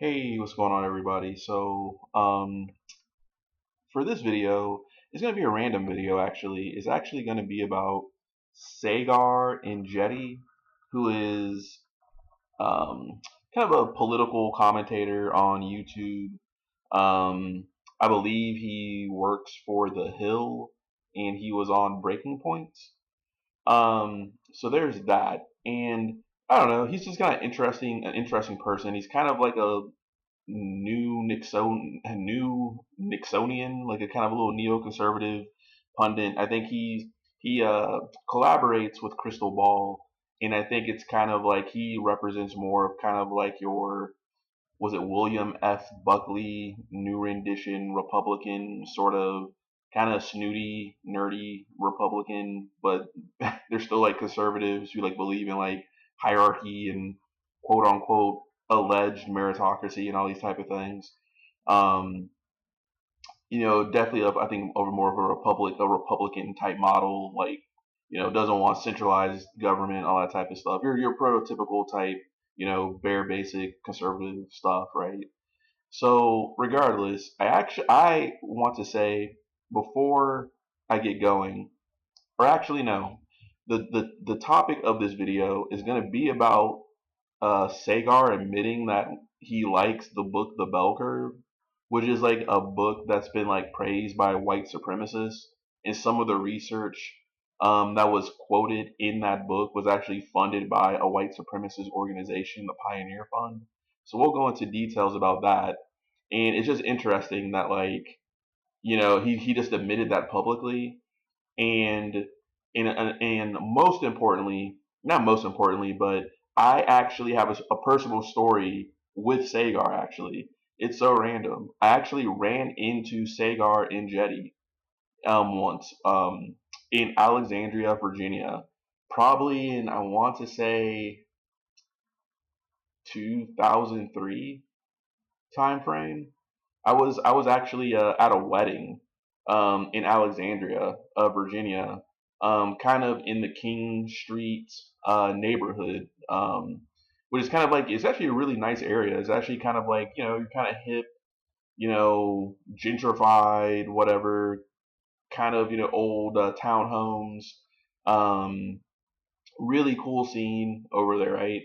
Hey, what's going on, everybody? For this video, it's going to be a random video, actually. It's actually going to be about Saagar Enjeti, who is kind of a political commentator on YouTube. I believe he works for the Hill, and he was on Breaking Points. So there's that. And I don't know, he's just kind of an interesting person. He's kind of like a new Nixonian, like a kind of a little neoconservative pundit. I think he collaborates with Crystal Ball, and I think it's kind of like he represents more of kind of like your, was it William F. Buckley, new rendition Republican, sort of kind of snooty, nerdy Republican, but they're still like conservatives who like believe in like hierarchy and quote unquote alleged meritocracy and all these type of things. Um, Definitely I think over more of a Republican type model, like, doesn't want centralized government, all that type of stuff. Your prototypical type, bare basic conservative stuff, right? So regardless, I want to say before I get going, or actually no, the topic of this video is going to be about Saagar admitting that he likes the book The Bell Curve, which is like a book that's been like praised by white supremacists. And some of the research that was quoted in that book was actually funded by a white supremacist organization, the Pioneer Fund. So we'll go into details about that. And it's just interesting that, like, he just admitted that publicly. And and most importantly, not most importantly, but I actually have a personal story with Saagar. Actually, it's so random. I actually ran into Saagar Enjeti once in Alexandria, Virginia, probably in, I want to say, 2003 time frame. I was actually at a wedding in Alexandria, Virginia, kind of in the King Street neighborhood, which is kind of like, it's actually a really nice area. It's actually kind of like, you're kind of hip, gentrified, whatever, kind of, old townhomes. Um, Really cool scene over there, right?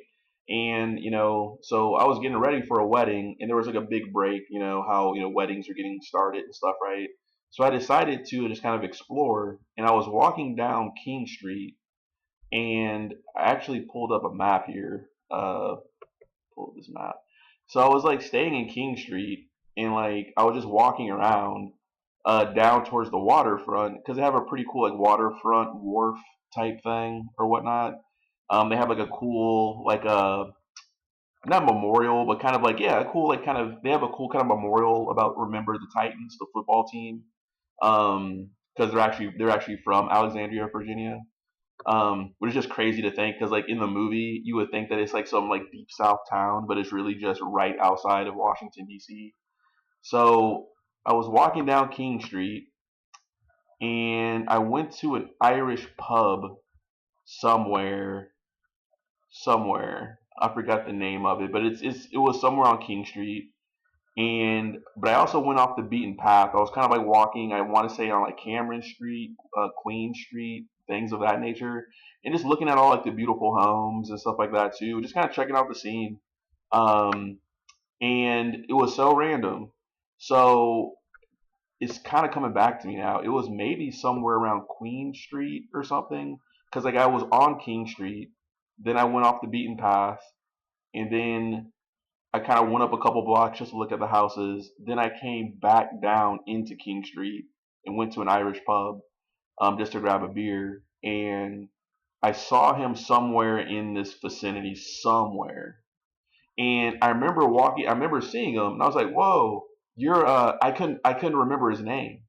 And so I was getting ready for a wedding, and there was like a big break. You know how weddings are getting started and stuff, right? So I decided to just kind of explore, and I was walking down King Street, and I actually pulled up a map here. Pull up this map. So I was like staying in King Street, and like I was just walking around down towards the waterfront because they have a pretty cool like waterfront wharf type thing or whatnot. They have like a cool like a, not memorial, but kind of like, yeah, a cool like kind of, they have a cool kind of memorial about Remember the Titans, the football team, because they're actually from Alexandria, Virginia. Which is just crazy to think because, like, in the movie, you would think that it's like some like deep South town, but it's really just right outside of Washington D.C. So I was walking down King Street, and I went to an Irish pub somewhere, somewhere. I forgot the name of it, but it was somewhere on King Street. But I also went off the beaten path. I was kind of like walking, I want to say, on like Cameron Street, Queen Street, things of that nature, and just looking at all like the beautiful homes and stuff like that too. Just kind of checking out the scene. Um, and it was so random. So it's kind of coming back to me now. It was maybe somewhere around Queen Street or something, because like I was on King Street, then I went off the beaten path, and then I kind of went up a couple blocks just to look at the houses. Then I came back down into King Street and went to an Irish pub just to grab a beer. And I saw him somewhere in this vicinity, somewhere. And I remember seeing him, and I was like, "Whoa, you're." I couldn't remember his name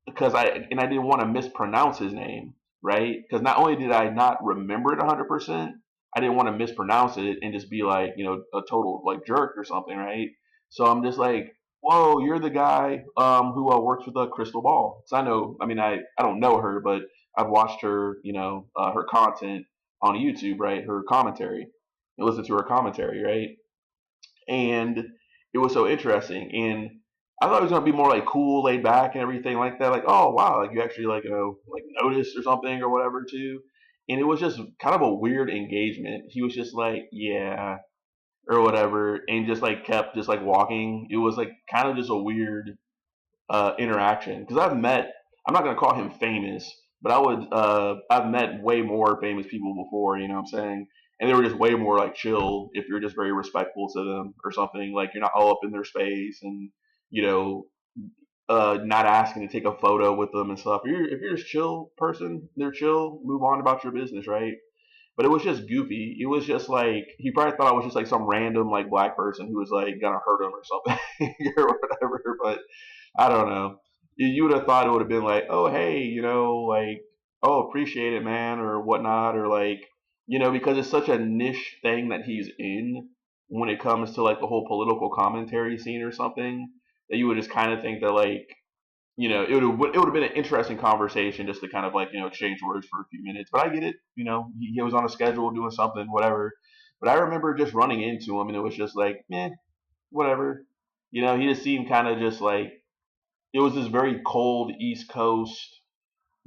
and I didn't want to mispronounce his name, right? Because not only did I not remember it 100%, I didn't want to mispronounce it and just be like, a total like jerk or something, right? So I'm just like, whoa, you're the guy who works with Crystal Ball. So I know, I mean, I don't know her, but I've watched her, her content on YouTube, right? Her commentary, and listened to her commentary, right? And it was so interesting. And I thought it was gonna be more like cool, laid back, and everything like that. Like, oh wow, like you actually like like noticed or something or whatever too. And it was just kind of a weird engagement. He was just like, yeah, or whatever, and just like kept just like walking. It was like kind of just a weird interaction because I'm not gonna call him famous, but I've met way more famous people before. You know what I'm saying? And they were just way more like chill if you're just very respectful to them or something. Like you're not all up in their space and you know not asking to take a photo with them and stuff. If you're just chill person, they're chill. Move on about your business, right? But it was just goofy. It was just like he probably thought I was just like some random like black person who was like gonna hurt him or something or whatever. But I don't know. You would have thought it would have been like, oh hey, like oh appreciate it, man, or whatnot, or like because it's such a niche thing that he's in when it comes to like the whole political commentary scene or something that you would just kind of think that like it would have been an interesting conversation just to kind of like exchange words for a few minutes. But I get it. He was on a schedule doing something, whatever. But I remember just running into him, and it was just like, meh, whatever. He just seemed kind of just like it was this very cold East Coast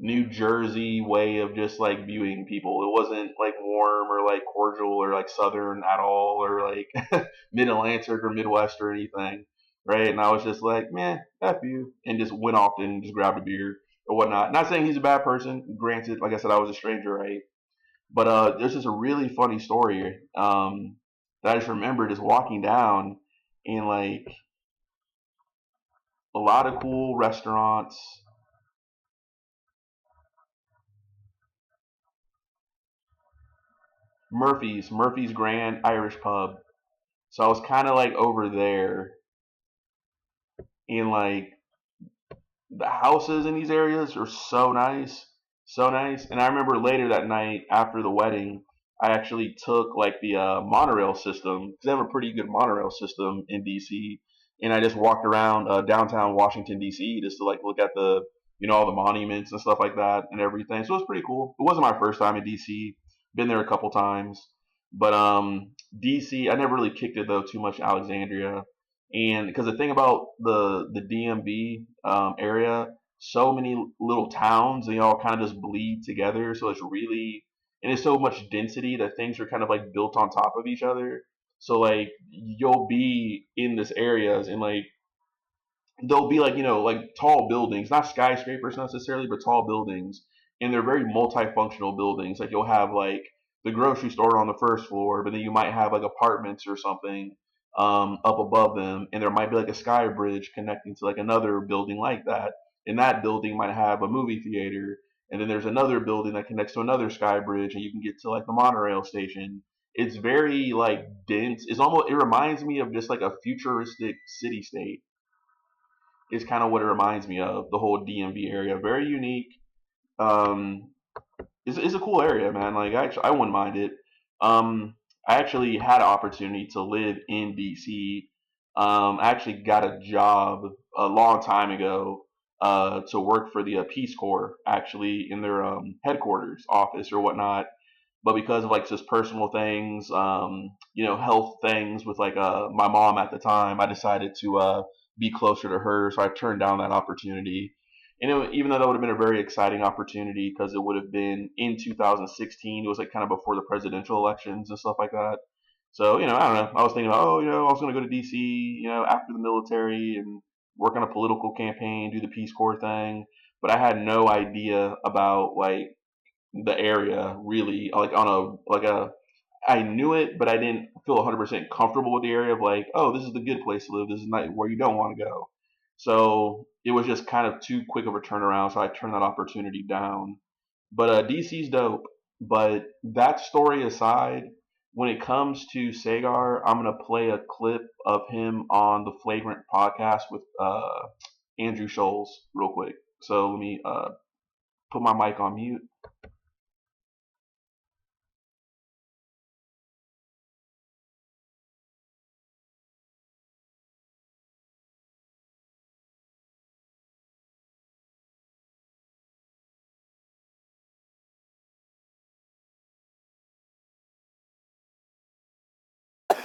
New Jersey way of just like viewing people. It wasn't like warm or like cordial or like Southern at all or like Mid Atlantic or Midwest or anything, right? And I was just like, man, F you, and just went off and just grabbed a beer or whatnot. Not saying he's a bad person. Granted, like I said, I was a stranger, right? But there's just a really funny story that I just remember just walking down and like a lot of cool restaurants. Murphy's Grand Irish Pub. So I was kind of like over there, and like the houses in these areas are so nice, so nice. And I remember later that night after the wedding, I actually took like the monorail system because they have a pretty good monorail system in DC, and I just walked around downtown Washington DC just to like look at the all the monuments and stuff like that and everything. So it was pretty cool. It wasn't my first time in DC. Been there a couple times, but DC I never really kicked it though too much. Alexandria, and because the thing about the DMV area, so many little towns, they all kind of just bleed together. So it's really, and it's so much density that things are kind of like built on top of each other. So like you'll be in this areas and like there'll be like like tall buildings, not skyscrapers necessarily, but tall buildings, and they're very multifunctional buildings. Like you'll have like the grocery store on the first floor, but then you might have like apartments or something up above them, and there might be like a sky bridge connecting to like another building like that. And that building might have a movie theater, and then there's another building that connects to another sky bridge, and you can get to like the monorail station. It's very like dense. It reminds me of just like a futuristic city state is kind of what it reminds me of. The whole DMV area, very unique. Um, it's a cool area, man. Like I wouldn't mind it. I actually had an opportunity to live in DC. I actually got a job a long time ago to work for the Peace Corps, actually in their headquarters office or whatnot. But because of like just personal things, health things with like my mom at the time, I decided to be closer to her. So I turned down that opportunity. And even though that would have been a very exciting opportunity because it would have been in 2016, it was like kind of before the presidential elections and stuff like that. So I don't know. I was thinking about, oh, I was going to go to DC, after the military and work on a political campaign, do the Peace Corps thing. But I had no idea about like the area really like on a like a I knew it, but I didn't feel 100% comfortable with the area of like, oh, this is the good place to live. This is not where you don't want to go. So it was just kind of too quick of a turnaround. So I turned that opportunity down. But DC's dope. But that story aside, when it comes to Saagar, I'm gonna play a clip of him on the Flagrant podcast with Andrew Scholes real quick. So let me put my mic on mute.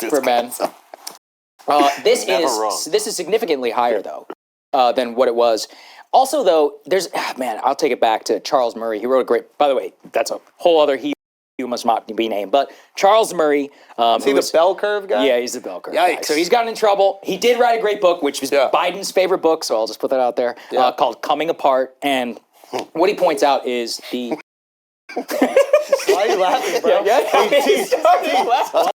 For men. This is significantly higher though than what it was. Also, though, I'll take it back to Charles Murray. He wrote a great. By the way, that's a whole other who must not be named. But Charles Murray, is he the bell curve guy? Yeah, he's the bell curve guy. So he's gotten in trouble. He did write a great book, which was Biden's favorite book. So I'll just put that out there, called "Coming Apart." And what he points out is the. Why are you laughing, bro? He's starting laughing.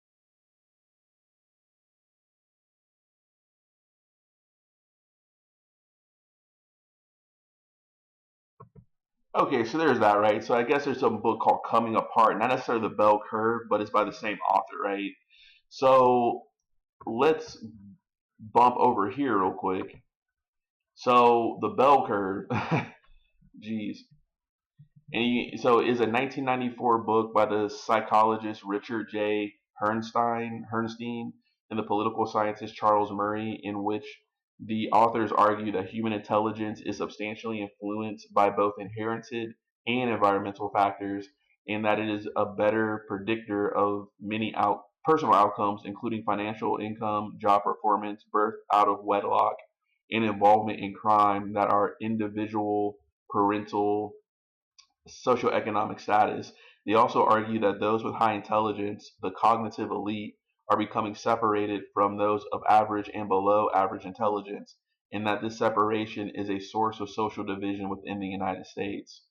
Okay, so there's that, right? So I guess there's some book called Coming Apart, not necessarily the bell curve, but it's by the same author, right? So let's bump over here real quick. So the bell curve, geez. So is a 1994 book by the psychologist Richard J. Herrnstein and the political scientist Charles Murray, in which the authors argue that human intelligence is substantially influenced by both inherited and environmental factors, and that it is a better predictor of many personal outcomes, including financial income, job performance, birth out of wedlock, and involvement in crime, that are individual parental socioeconomic status. They also argue that those with high intelligence, the cognitive elite, are becoming separated from those of average and below average intelligence, and that this separation is a source of social division within the United States.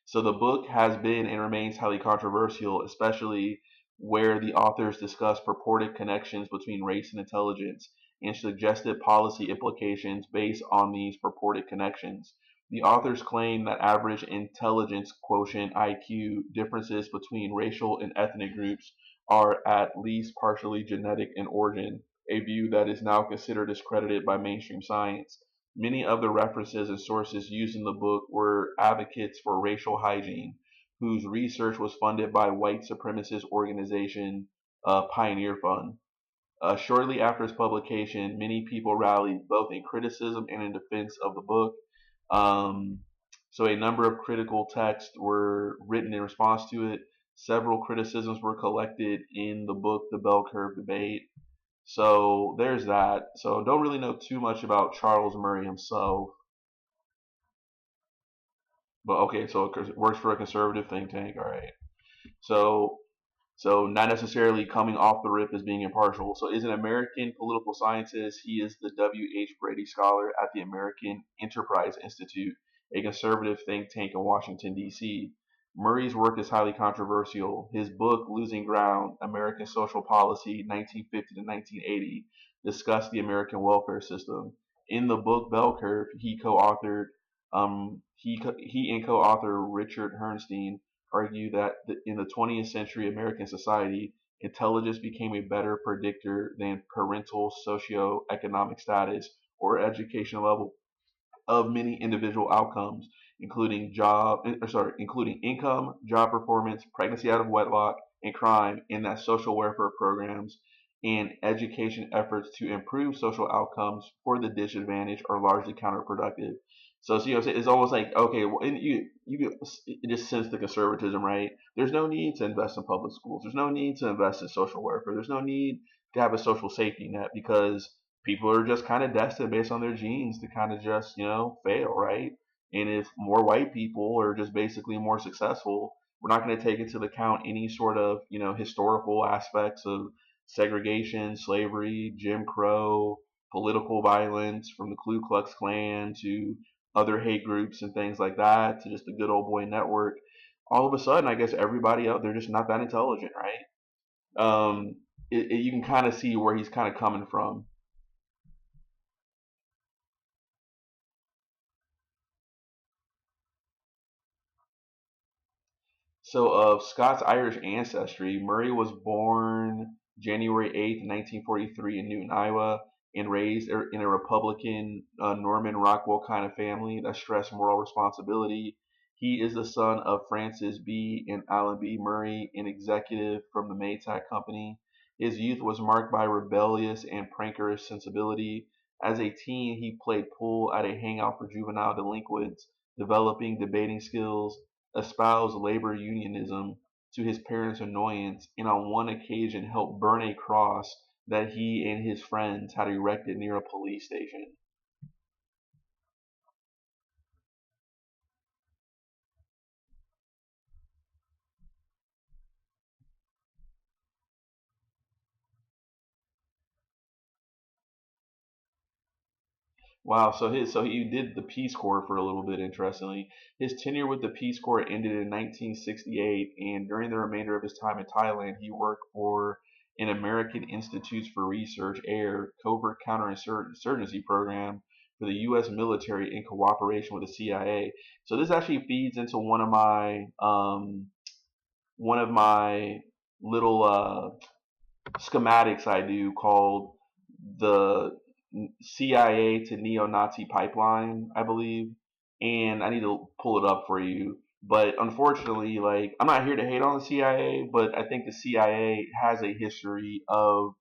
So the book has been and remains highly controversial, especially where the authors discuss purported connections between race and intelligence and suggested policy implications based on these purported connections. The authors claim that average intelligence quotient (IQ) differences between racial and ethnic groups are at least partially genetic in origin, a view that is now considered discredited by mainstream science. Many of the references and sources used in the book were advocates for racial hygiene, whose research was funded by white supremacist organization Pioneer Fund. Shortly after its publication, many people rallied both in criticism and in defense of the book. So a number of critical texts were written in response to it. Several criticisms were collected in the book, The Bell Curve Debate. So there's that. So don't really know too much about Charles Murray himself. But okay, so it works for a conservative think tank. All right. So not necessarily coming off the rip as being impartial. So is an American political scientist. He is the W.H. Brady Scholar at the American Enterprise Institute, a conservative think tank in Washington, D.C. Murray's work is highly controversial. His book, Losing Ground, American Social Policy, 1950 to 1980, discussed the American welfare system. In the book Bell Curve, he and co-author Richard Herrnstein argue that in the 20th century American society, intelligence became a better predictor than parental socioeconomic status or education level of many individual outcomes, including income, job performance, pregnancy out of wedlock, and crime, and that social welfare programs and education efforts to improve social outcomes for the disadvantaged are largely counterproductive. So, it's almost like, okay, well, and it just sense the conservatism, right? There's no need to invest in public schools. There's no need to invest in social welfare. There's no need to have a social safety net because people are just kind of destined based on their genes to kind of just, fail, right? And if more white people are just basically more successful, we're not going to take into account any sort of, historical aspects of segregation, slavery, Jim Crow, political violence from the Ku Klux Klan to other hate groups and things like that to just the good old boy network. All of a sudden, I guess everybody out there just not that intelligent, right? You can kind of see where he's kind of coming from. So, of Scots-Irish ancestry, Murray was born January 8th, 1943 in Newton, Iowa, and raised in a Republican Norman Rockwell kind of family that stressed moral responsibility. He is the son of Francis B. and Alan B. Murray, an executive from the Maytag Company. His youth was marked by rebellious and prankerous sensibility. As a teen, he played pool at a hangout for juvenile delinquents, developing debating skills, espoused labor unionism to his parents' annoyance, and on one occasion helped burn a cross that he and his friends had erected near a police station. Wow, so he did the Peace Corps for a little bit. Interestingly, his tenure with the Peace Corps ended in 1968, and during the remainder of his time in Thailand, he worked for an American Institutes for Research (AIR) covert counterinsurgency program for the U.S. military in cooperation with the CIA. So this actually feeds into one of my little schematics I do called the CIA to neo-Nazi pipeline, I believe, and I need to pull it up for you. But unfortunately, like, I'm not here to hate on the CIA, but I think the CIA has a history of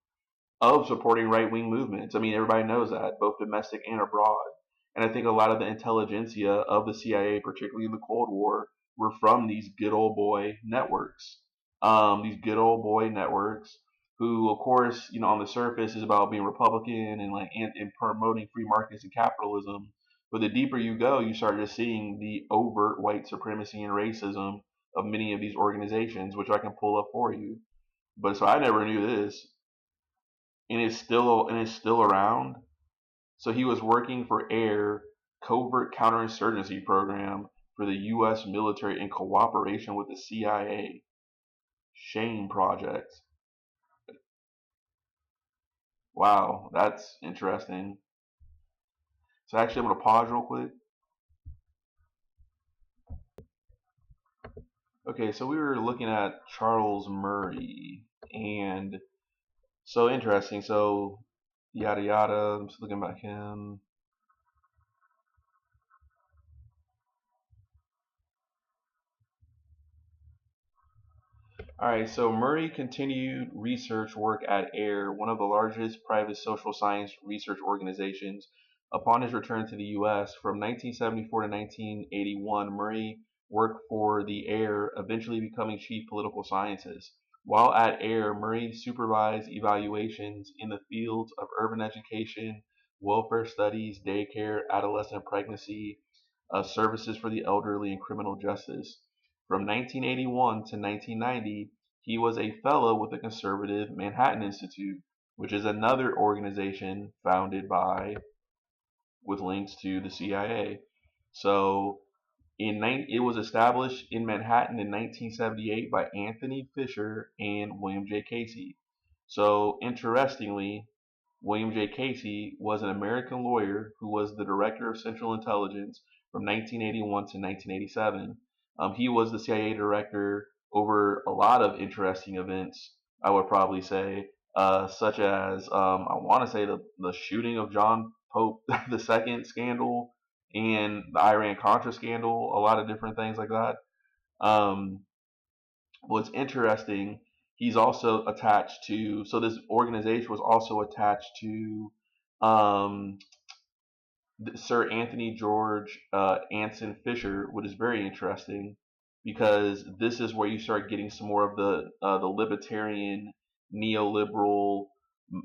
supporting right wing movements. I mean, everybody knows that, both domestic and abroad. And I think a lot of the intelligentsia of the CIA, particularly in the Cold War, were from these good old boy networks. These good old boy networks, who, of course, on the surface is about being Republican and and promoting free markets and capitalism. But the deeper you go, you start just seeing the overt white supremacy and racism of many of these organizations, which I can pull up for you. But so I never knew this, and is still around. So he was working for AIR, covert counterinsurgency program for the U.S. military in cooperation with the CIA. Shame project. Wow, that's interesting. So actually, I'm gonna pause real quick. Okay, so we were looking at Charles Murray, and so interesting. So yada yada. I'm just looking at him. All right, so Murray continued research work at AIR, one of the largest private social science research organizations. Upon his return to the U.S. from 1974 to 1981, Murray worked for the AIR, eventually becoming chief political scientist. While at AIR, Murray supervised evaluations in the fields of urban education, welfare studies, daycare, adolescent pregnancy, services for the elderly, and criminal justice. From 1981 to 1990, he was a fellow with the conservative Manhattan Institute, which is another organization founded by, with links to the CIA. So it was established in Manhattan in 1978 by Anthony Fisher and William J. Casey. So interestingly, William J. Casey was an American lawyer who was the director of Central Intelligence from 1981 to 1987. He was the CIA director over a lot of interesting events, I would probably say, such as I want to say the shooting of John Pope II scandal and the Iran Contra scandal, a lot of different things like that. Um, what's interesting, he's also attached to, so this organization was also attached to um, Sir Anthony George Anson Fisher, which is very interesting because this is where you start getting some more of the libertarian, neoliberal,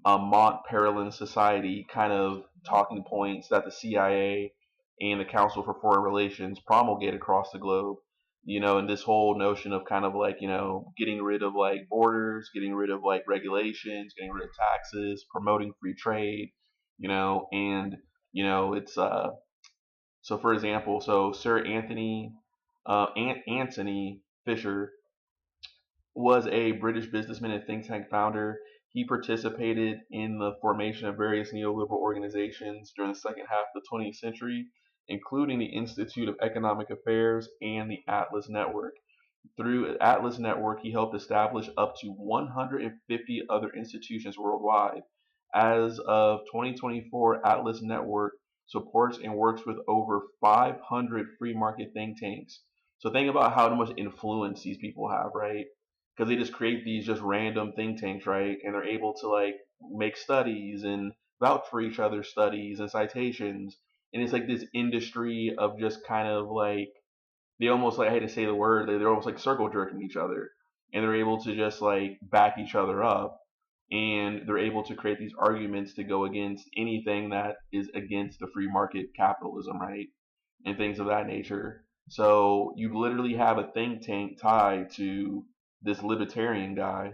Mont Pelerin Society kind of talking points that the CIA and the Council for Foreign Relations promulgate across the globe. And this whole notion of kind of like, getting rid of like borders, getting rid of like regulations, getting rid of taxes, promoting free trade, and it's so for example, so Sir Anthony Fisher was a British businessman and think tank founder. He participated in the formation of various neoliberal organizations during the second half of the 20th century, including the Institute of Economic Affairs and the Atlas Network. Through Atlas Network, he helped establish up to 150 other institutions worldwide. As of 2024, Atlas Network supports and works with over 500 free market think tanks. So think about how much influence these people have, right? Because they just create these just random think tanks, right? And they're able to like make studies and vouch for each other's studies and citations. And it's like this industry of just kind of like, they almost like, I hate to say the word, they're almost like circle jerking each other. and they're able to just like back each other up, and they're able to create these arguments to go against anything that is against the free market capitalism, right? And things of that nature. So you literally have a think tank tied to this libertarian guy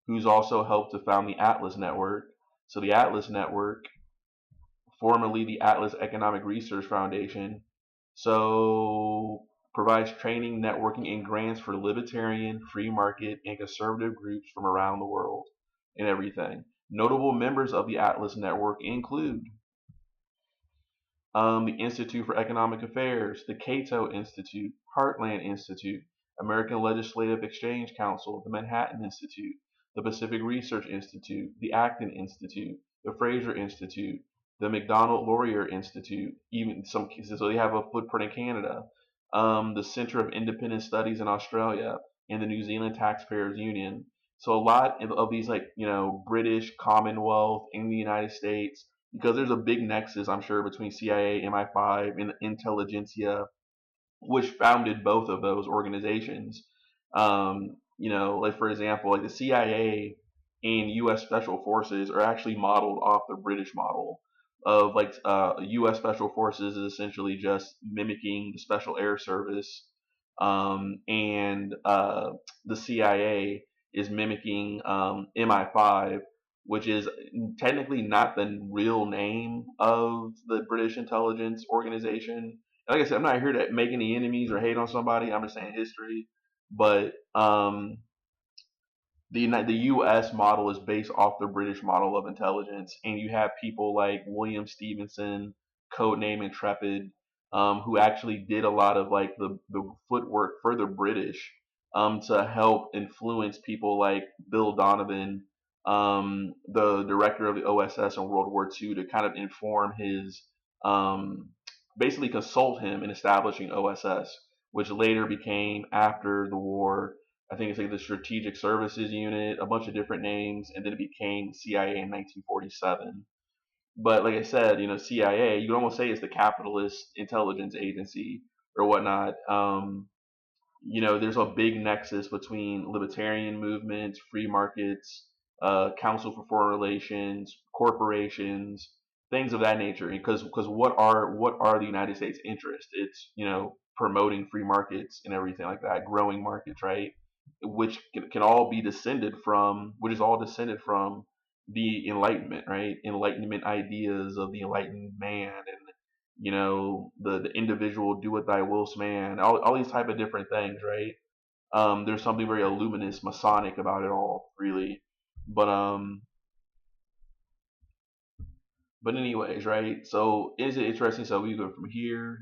who's also helped to found the Atlas Network. So the Atlas Network, formerly the Atlas Economic Research Foundation, so provides training, networking, and grants for libertarian, free market, and conservative groups from around the world and everything. Notable members of the Atlas Network include the Institute for Economic Affairs, the Cato Institute, Heartland Institute, American Legislative Exchange Council, the Manhattan Institute, the Pacific Research Institute, the Acton Institute, the Fraser Institute, the McDonald Laurier Institute, even some cases, so they have a footprint in Canada, the Center of Independent Studies in Australia, and the New Zealand Taxpayers Union. So a lot of these, like, British Commonwealth in the United States, because there's a big nexus, I'm sure, between CIA, MI5, and intelligentsia, which founded both of those organizations. Like for example, like the CIA and U.S. Special Forces are actually modeled off the British model of like U.S. Special Forces is essentially just mimicking the Special Air Service, and the CIA is mimicking MI5, which is technically not the real name of the British intelligence organization. Like I said, I'm not here to make any enemies or hate on somebody. I'm just saying history. But the U.S. model is based off the British model of intelligence, and you have people like William Stevenson, codename Intrepid, who actually did a lot of like the footwork for the British, to help influence people like Bill Donovan, the director of the OSS in World War II, to kind of inform his, basically consult him in establishing OSS, which later became, after the war, I think it's like the Strategic Services Unit, a bunch of different names, and then it became CIA in 1947. But like I said, CIA, you can almost say it's the capitalist intelligence agency or whatnot. There's a big nexus between libertarian movements, free markets, Council for Foreign Relations, corporations, things of that nature. Because what are the United States' interests? It's promoting free markets and everything like that, growing markets, right? Which can all be descended from, which is all descended from the Enlightenment, right? Enlightenment ideas of the enlightened man, and the individual do what thy willst man, all these type of different things, right? There's something very illuminist, Masonic about it all, really. But anyways, right? So is it interesting? So we go from here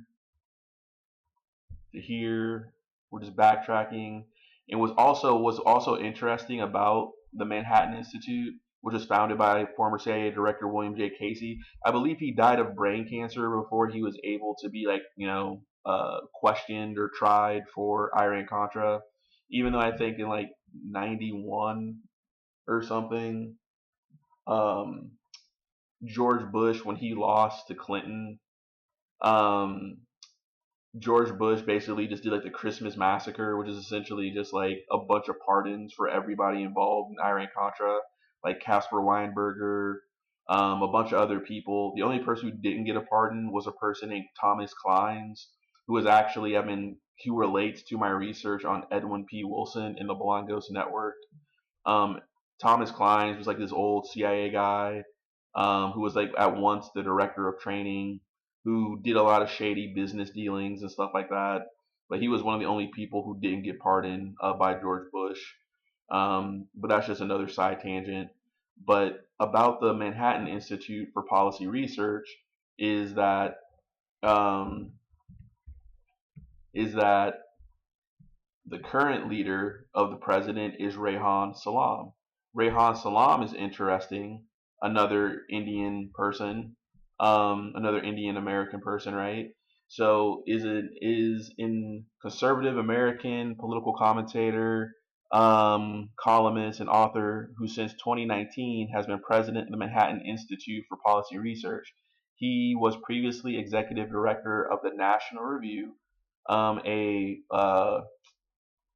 to here. We're just backtracking. And was also interesting about the Manhattan Institute, which was founded by former CIA Director William J. Casey. I believe he died of brain cancer before he was able to be questioned or tried for Iran Contra. Even though I think in like 91 or something, um, George Bush, when he lost to Clinton, um, George Bush basically just did like the Christmas massacre, which is essentially just like a bunch of pardons for everybody involved in Iran Contra, like Caspar Weinberger, a bunch of other people. The only person who didn't get a pardon was a person named Thomas Clines, who was actually, he relates to my research on Edwin P. Wilson in the Blonde Ghost Network. Um, Thomas Clines was like this old CIA guy, who was like at once the director of training, who did a lot of shady business dealings and stuff like that. But he was one of the only people who didn't get pardoned by George Bush. But that's just another side tangent. But about the Manhattan Institute for Policy Research is that um, is that the current leader of the president is Reihan Salam. Reihan Salam is interesting. Another Indian person, another Indian American person, right? So is in conservative American political commentator, columnist, and author who since 2019 has been president of the Manhattan Institute for Policy Research. He was previously executive director of the National Review, a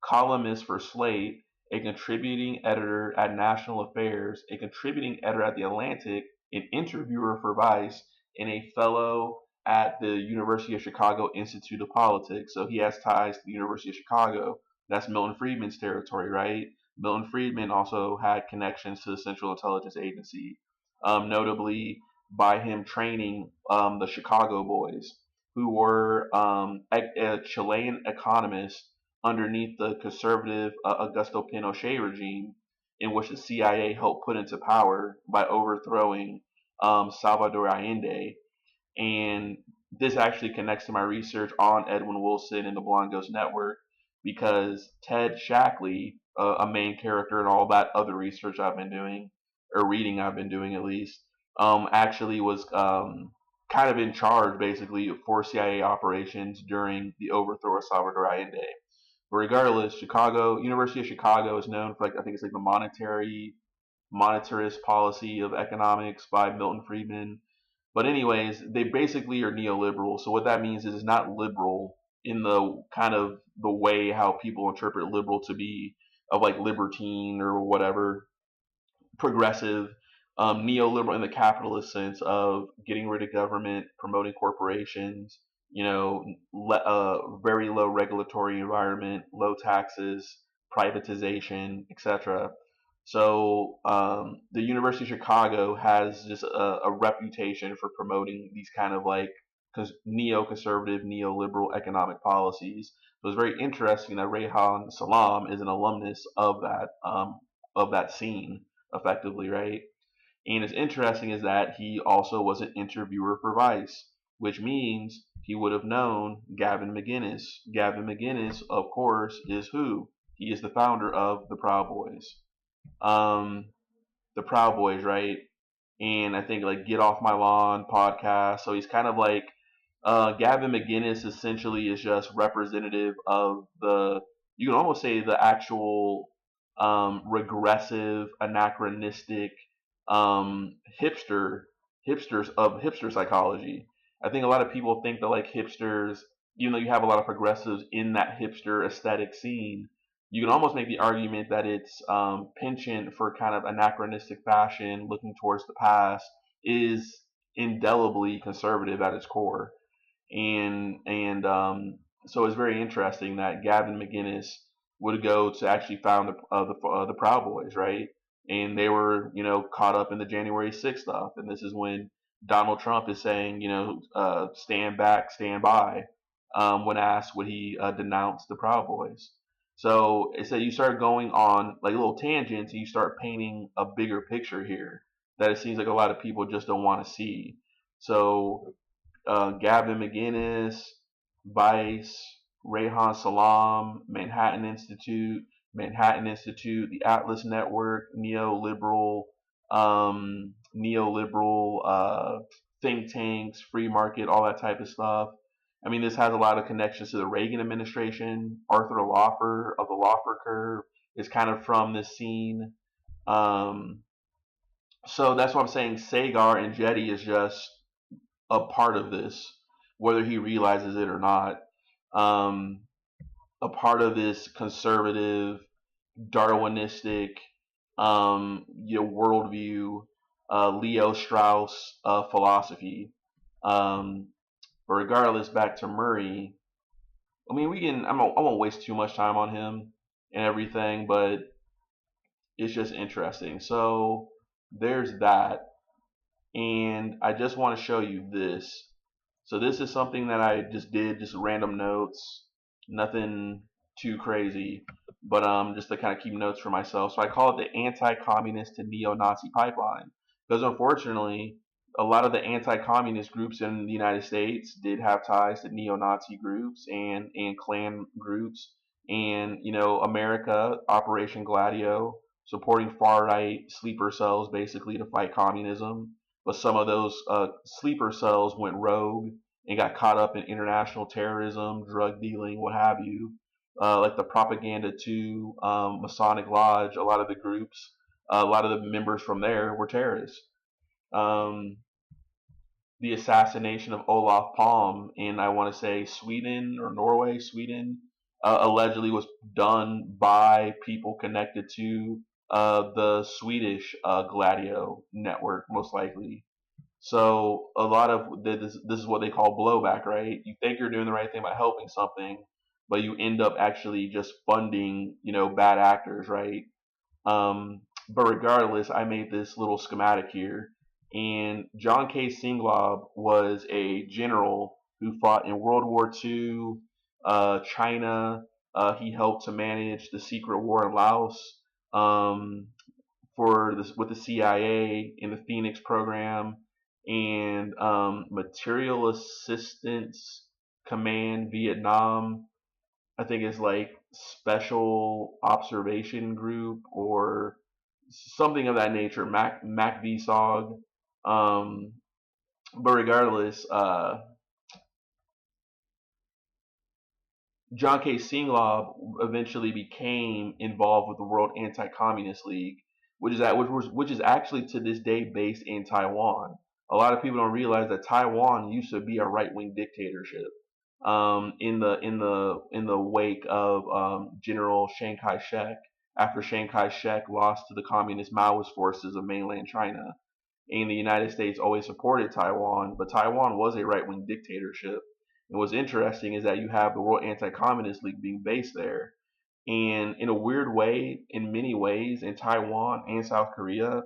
columnist for Slate, a contributing editor at National Affairs, a contributing editor at The Atlantic, an interviewer for Vice, and a fellow at the University of Chicago Institute of Politics. So he has ties to the University of Chicago. That's Milton Friedman's territory, right? Milton Friedman also had connections to the Central Intelligence Agency, notably by him training the Chicago boys, who were a Chilean economists underneath the conservative Augusto Pinochet regime, in which the CIA helped put into power by overthrowing Salvador Allende. And this actually connects to my research on Edwin Wilson and the Blonde Ghost Network, because Ted Shackley, a main character in all that other research I've been doing, or reading I've been doing at least, actually was kind of in charge basically for CIA operations during the overthrow of Salvador Allende. But regardless, University of Chicago is known for, like, I think it's like the monetarist policy of economics by Milton Friedman. But anyways, they basically are neoliberal. So what that means is it's not liberal in the kind of the way how people interpret liberal to be, of like libertine or whatever, progressive, neoliberal in the capitalist sense of getting rid of government, promoting corporations, very low regulatory environment, low taxes, privatization, etc. So the University of Chicago has just a reputation for promoting these kind of like neoconservative, neoliberal economic policies. So it's very interesting that Reihan Salam is an alumnus of that scene, effectively, right? And it's interesting is that he also was an interviewer for Vice, which means he would have known Gavin McInnes. Gavin McInnes, of course, is who? He is the founder of the Proud Boys. The Proud Boys, right? And I think like Get Off My Lawn podcast. So he's kind of like Gavin McInnes essentially is just representative of you can almost say the actual regressive, anachronistic hipsters of hipster psychology. I think a lot of people think that like hipsters, even though you have a lot of progressives in that hipster aesthetic scene, you can almost make the argument that it's penchant for kind of anachronistic fashion, looking towards the past, is indelibly conservative at its core. And so it's very interesting that Gavin McInnes would go to actually found the Proud Boys, right? And they were, caught up in the January 6th stuff. And this is when Donald Trump is saying, stand back, stand by, when asked would he denounce the Proud Boys. So it said you start going on like little tangents and you start painting a bigger picture here that it seems like a lot of people just don't want to see. So Gavin McInnes, Vice, Reihan Salam, Manhattan Institute, the Atlas Network, neoliberal think tanks, free market, all that type of stuff. I mean, this has a lot of connections to the Reagan administration. Arthur Laffer of the Laffer Curve is kind of from this scene. So that's what I'm saying. Saagar and Enjeti is just a part of this, whether he realizes it or not. A part of this conservative, Darwinistic, worldview, Leo Strauss philosophy. But regardless, back to Murray. I mean, I won't waste too much time on him and everything, but it's just interesting. So there's that. And I just want to show you this. So this is something that I just did, just random notes, nothing too crazy, but just to kind of keep notes for myself. So I call it the anti-communist to neo-Nazi pipeline, because unfortunately, a lot of the anti-communist groups in the United States did have ties to neo-Nazi groups and Klan groups, and America, Operation Gladio, supporting far-right sleeper cells basically to fight communism. But some of those sleeper cells went rogue and got caught up in international terrorism, drug dealing, what have you. Like the Propaganda 2, Masonic Lodge, a lot of the groups, a lot of the members from there were terrorists. The assassination of Olof Palme in, I want to say, Sweden or Norway, Sweden, allegedly was done by people connected to the Swedish Gladio network, most likely. So a lot of this is what they call blowback, right? You think you're doing the right thing by helping something, but you end up actually just funding, bad actors, right? But regardless, I made this little schematic here, and John K. Singlaub was a general who fought in World War II, China. He helped to manage the secret war in Laos. Um, for this with the CIA in the Phoenix program and Material Assistance Command Vietnam. I think it's like Special Observation Group or something of that nature. Mac VSOG. Um, but regardless, John K. Singlaub eventually became involved with the World Anti-Communist League, which is actually to this day based in Taiwan. A lot of people don't realize that Taiwan used to be a right-wing dictatorship. In the wake of General Chiang Kai-shek, after Chiang Kai-shek lost to the communist Maoist forces of mainland China, and the United States always supported Taiwan, but Taiwan was a right-wing dictatorship. And what's interesting is that you have the World Anti-Communist League being based there. And in a weird way, in many ways, in Taiwan and South Korea,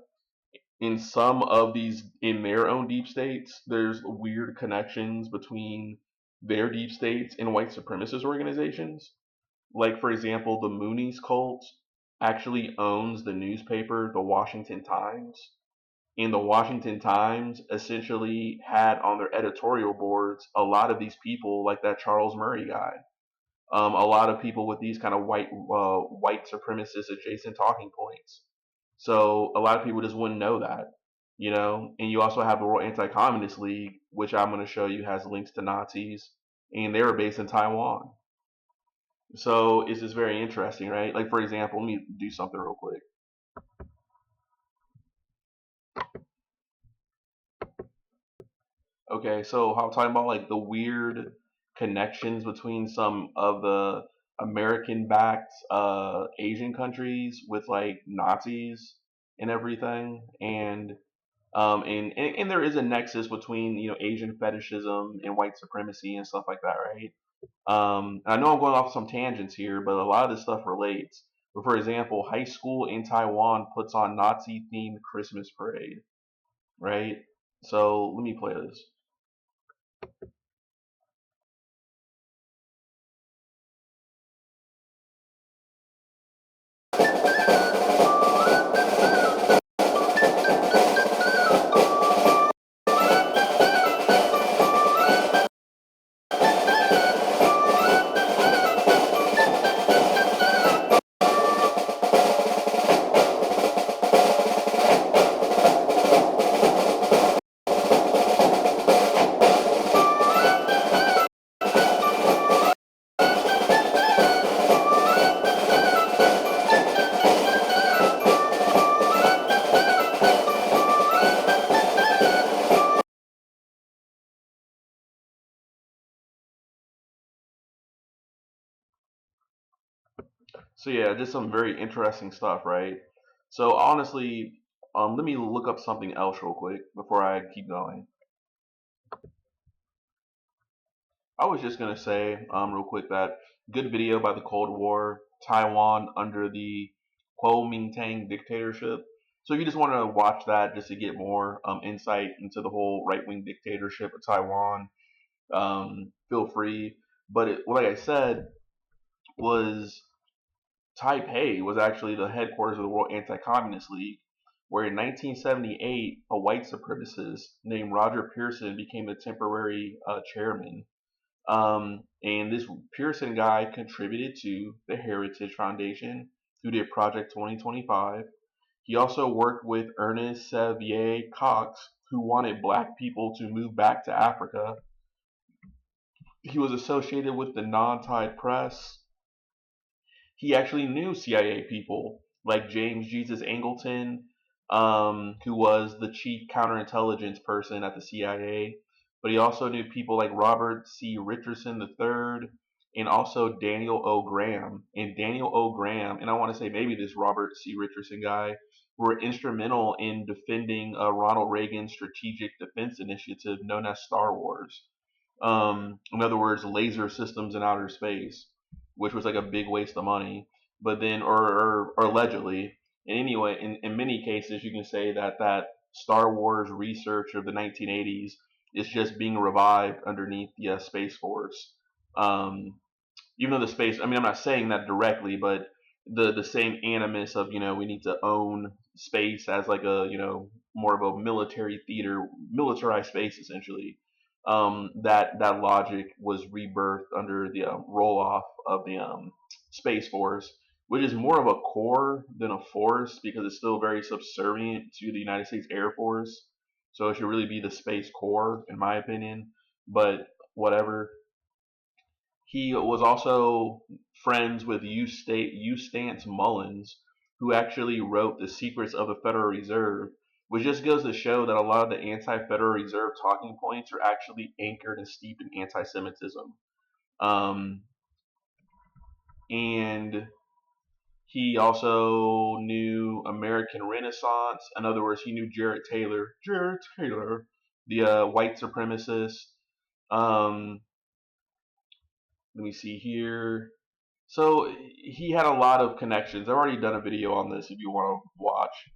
in some of these, in their own deep states, there's weird connections between their deep states and white supremacist organizations. Like, for example, the Moonies cult actually owns the newspaper, the Washington Times. And the Washington Times essentially had on their editorial boards a lot of these people, like that Charles Murray guy, a lot of people with these kind of white supremacist adjacent talking points. So a lot of people just wouldn't know that. And you also have the World Anti-Communist League, which I'm going to show you has links to Nazis, and they were based in Taiwan. So it's just very interesting, right? Like, for example, let me do something real quick. Okay, so I'm talking about like the weird connections between some of the American-backed Asian countries with like Nazis and everything, and there is a nexus between Asian fetishism and white supremacy and stuff like that, right? I know I'm going off some tangents here, but a lot of this stuff relates. But for example, high school in Taiwan puts on Nazi-themed Christmas parade, right? So let me play this. So yeah, just some very interesting stuff, right? So honestly, let me look up something else real quick before I keep going. I was just gonna say, real quick, that good video by the Cold War, Taiwan under the Kuomintang dictatorship. So if you just want to watch that just to get more insight into the whole right-wing dictatorship of Taiwan, feel free. But like I said, was Taipei was actually the headquarters of the World Anti-Communist League, where in 1978 a white supremacist named Roger Pearson became the temporary chairman. And this Pearson guy contributed to the Heritage Foundation through their Project 2025. He also worked with Ernest Xavier Cox, who wanted black people to move back to Africa. He was associated with the Non-Tide Press. He actually knew CIA people like James Jesus Angleton, who was the chief counterintelligence person at the CIA. But he also knew people like Robert C. Richardson III, and also Daniel O. Graham. And Daniel O. Graham, and I want to say maybe this Robert C. Richardson guy, were instrumental in defending Ronald Reagan's strategic defense initiative known as Star Wars. In other words, laser systems in outer space, which was like a big waste of money. But then, or allegedly, and anyway, in many cases, you can say that Star Wars research of the 1980s is just being revived underneath the Space Force. Um, Even though the space, I mean, I'm not saying that directly, but the same animus of, we need to own space as like a, more of a military theater, militarized space essentially. That logic was rebirthed under the roll off of the Space Force, which is more of a core than a force because it's still very subservient to the United States Air Force. So it should really be the Space Corps, in my opinion. But whatever. He was also friends with Eustace Mullins, who actually wrote The Secrets of the Federal Reserve, which just goes to show that a lot of the anti-Federal Reserve talking points are actually anchored and steeped in anti-Semitism. And he also knew American Renaissance. In other words, he knew Jared Taylor, the white supremacist. Let me see here. So he had a lot of connections. I've already done a video on this if you want to watch.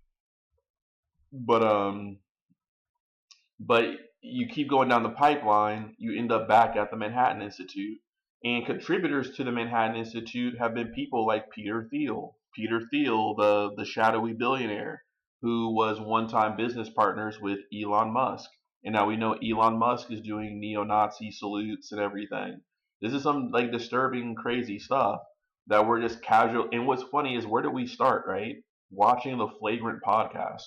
But you keep going down the pipeline, you end up back at the Manhattan Institute. And contributors to the Manhattan Institute have been people like Peter Thiel. Peter Thiel, the shadowy billionaire, who was one-time business partners with Elon Musk. And now we know Elon Musk is doing neo-Nazi salutes and everything. This is some like disturbing, crazy stuff that we're just casual. And what's funny is where did we start, right? Watching the Flagrant podcast.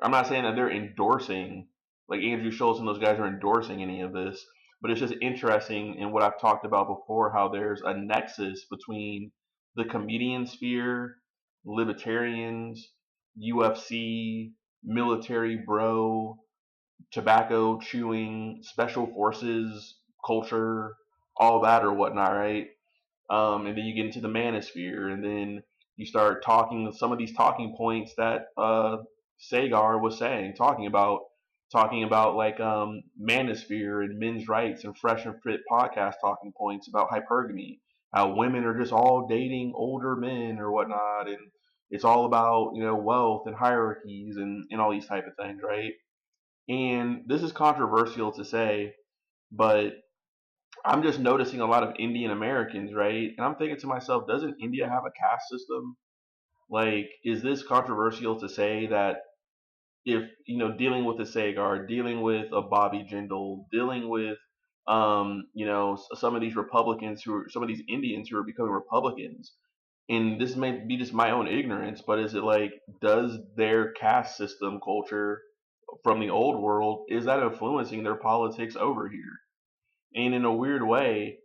I'm not saying that they're endorsing, like Andrew Schultz and those guys are endorsing any of this, but it's just interesting in what I've talked about before, how there's a nexus between the comedian sphere, libertarians, UFC, military bro, tobacco chewing, special forces culture, all that or whatnot, right? And then you get into the manosphere, and then you start talking some of these talking points that Saagar was saying, talking about like manosphere and men's rights and fresh and fit podcast talking points about hypergamy, how women are just all dating older men or whatnot, and it's all about wealth and hierarchies and all these type of things, right? And this is controversial to say, but I'm just noticing a lot of Indian Americans, right? And I'm thinking to myself, doesn't India have a caste system? Like, is this controversial to say that if, dealing with a Saagar, dealing with a Bobby Jindal, dealing with, some of these some of these Indians who are becoming Republicans, and this may be just my own ignorance, but is it like, does their caste system culture from the old world, is that influencing their politics over here? And in a weird way,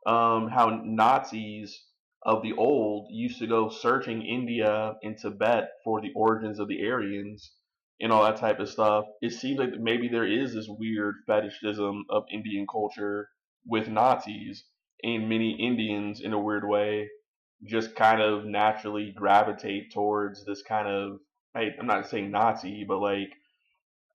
how Nazis of the old used to go searching India and Tibet for the origins of the Aryans and all that type of stuff. It seems like maybe there is this weird fetishism of Indian culture with Nazis, and many Indians, in a weird way, just kind of naturally gravitate towards this kind of, I'm not saying Nazi, but like,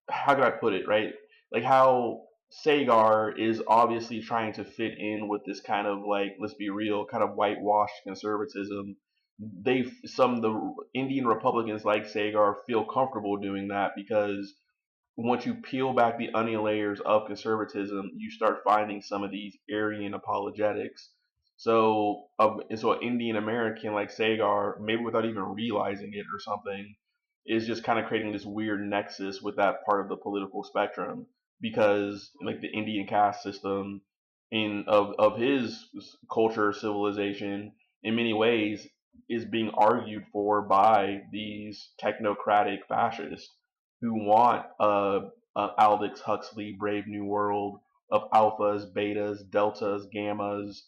how could I put it, right? Like how Saagar is obviously trying to fit in with this kind of like, let's be real, kind of whitewashed conservatism. Some of the Indian Republicans like Saagar feel comfortable doing that because once you peel back the onion layers of conservatism, you start finding some of these Aryan apologetics. So an Indian American like Saagar, maybe without even realizing it or something, is just kind of creating this weird nexus with that part of the political spectrum because, like, the Indian caste system of his culture, civilization, in many ways, is being argued for by these technocratic fascists who want Aldous Huxley Brave New World of alphas, betas, deltas, gammas,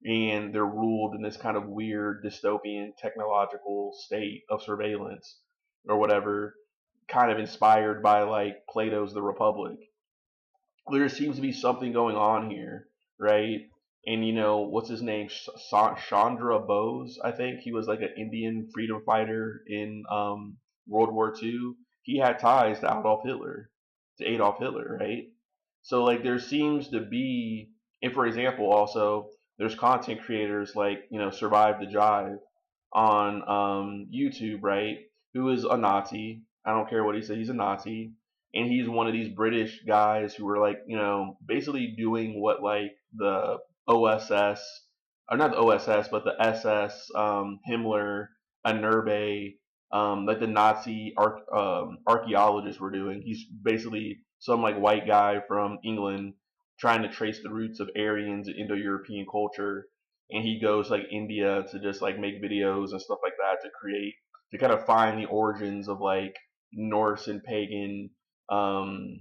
and they're ruled in this kind of weird dystopian technological state of surveillance or whatever, kind of inspired by like Plato's The Republic. There seems to be something going on here, right? And what's his name? Chandra Bose, I think he was like an Indian freedom fighter in World War II. He had ties to Adolf Hitler, right? So like there seems to be, and for example, also there's content creators like Survive the Jive on YouTube, right? Who is a Nazi. I don't care what he said, he's a Nazi. And he's one of these British guys who were like, basically doing what like the OSS, or not the OSS, but the SS, Himmler, Anerbe, like the Nazi archaeologists were doing. He's basically some like white guy from England trying to trace the roots of Aryans and Indo-European culture, and he goes like India to just like make videos and stuff like that to kind of find the origins of like Norse and pagan, um,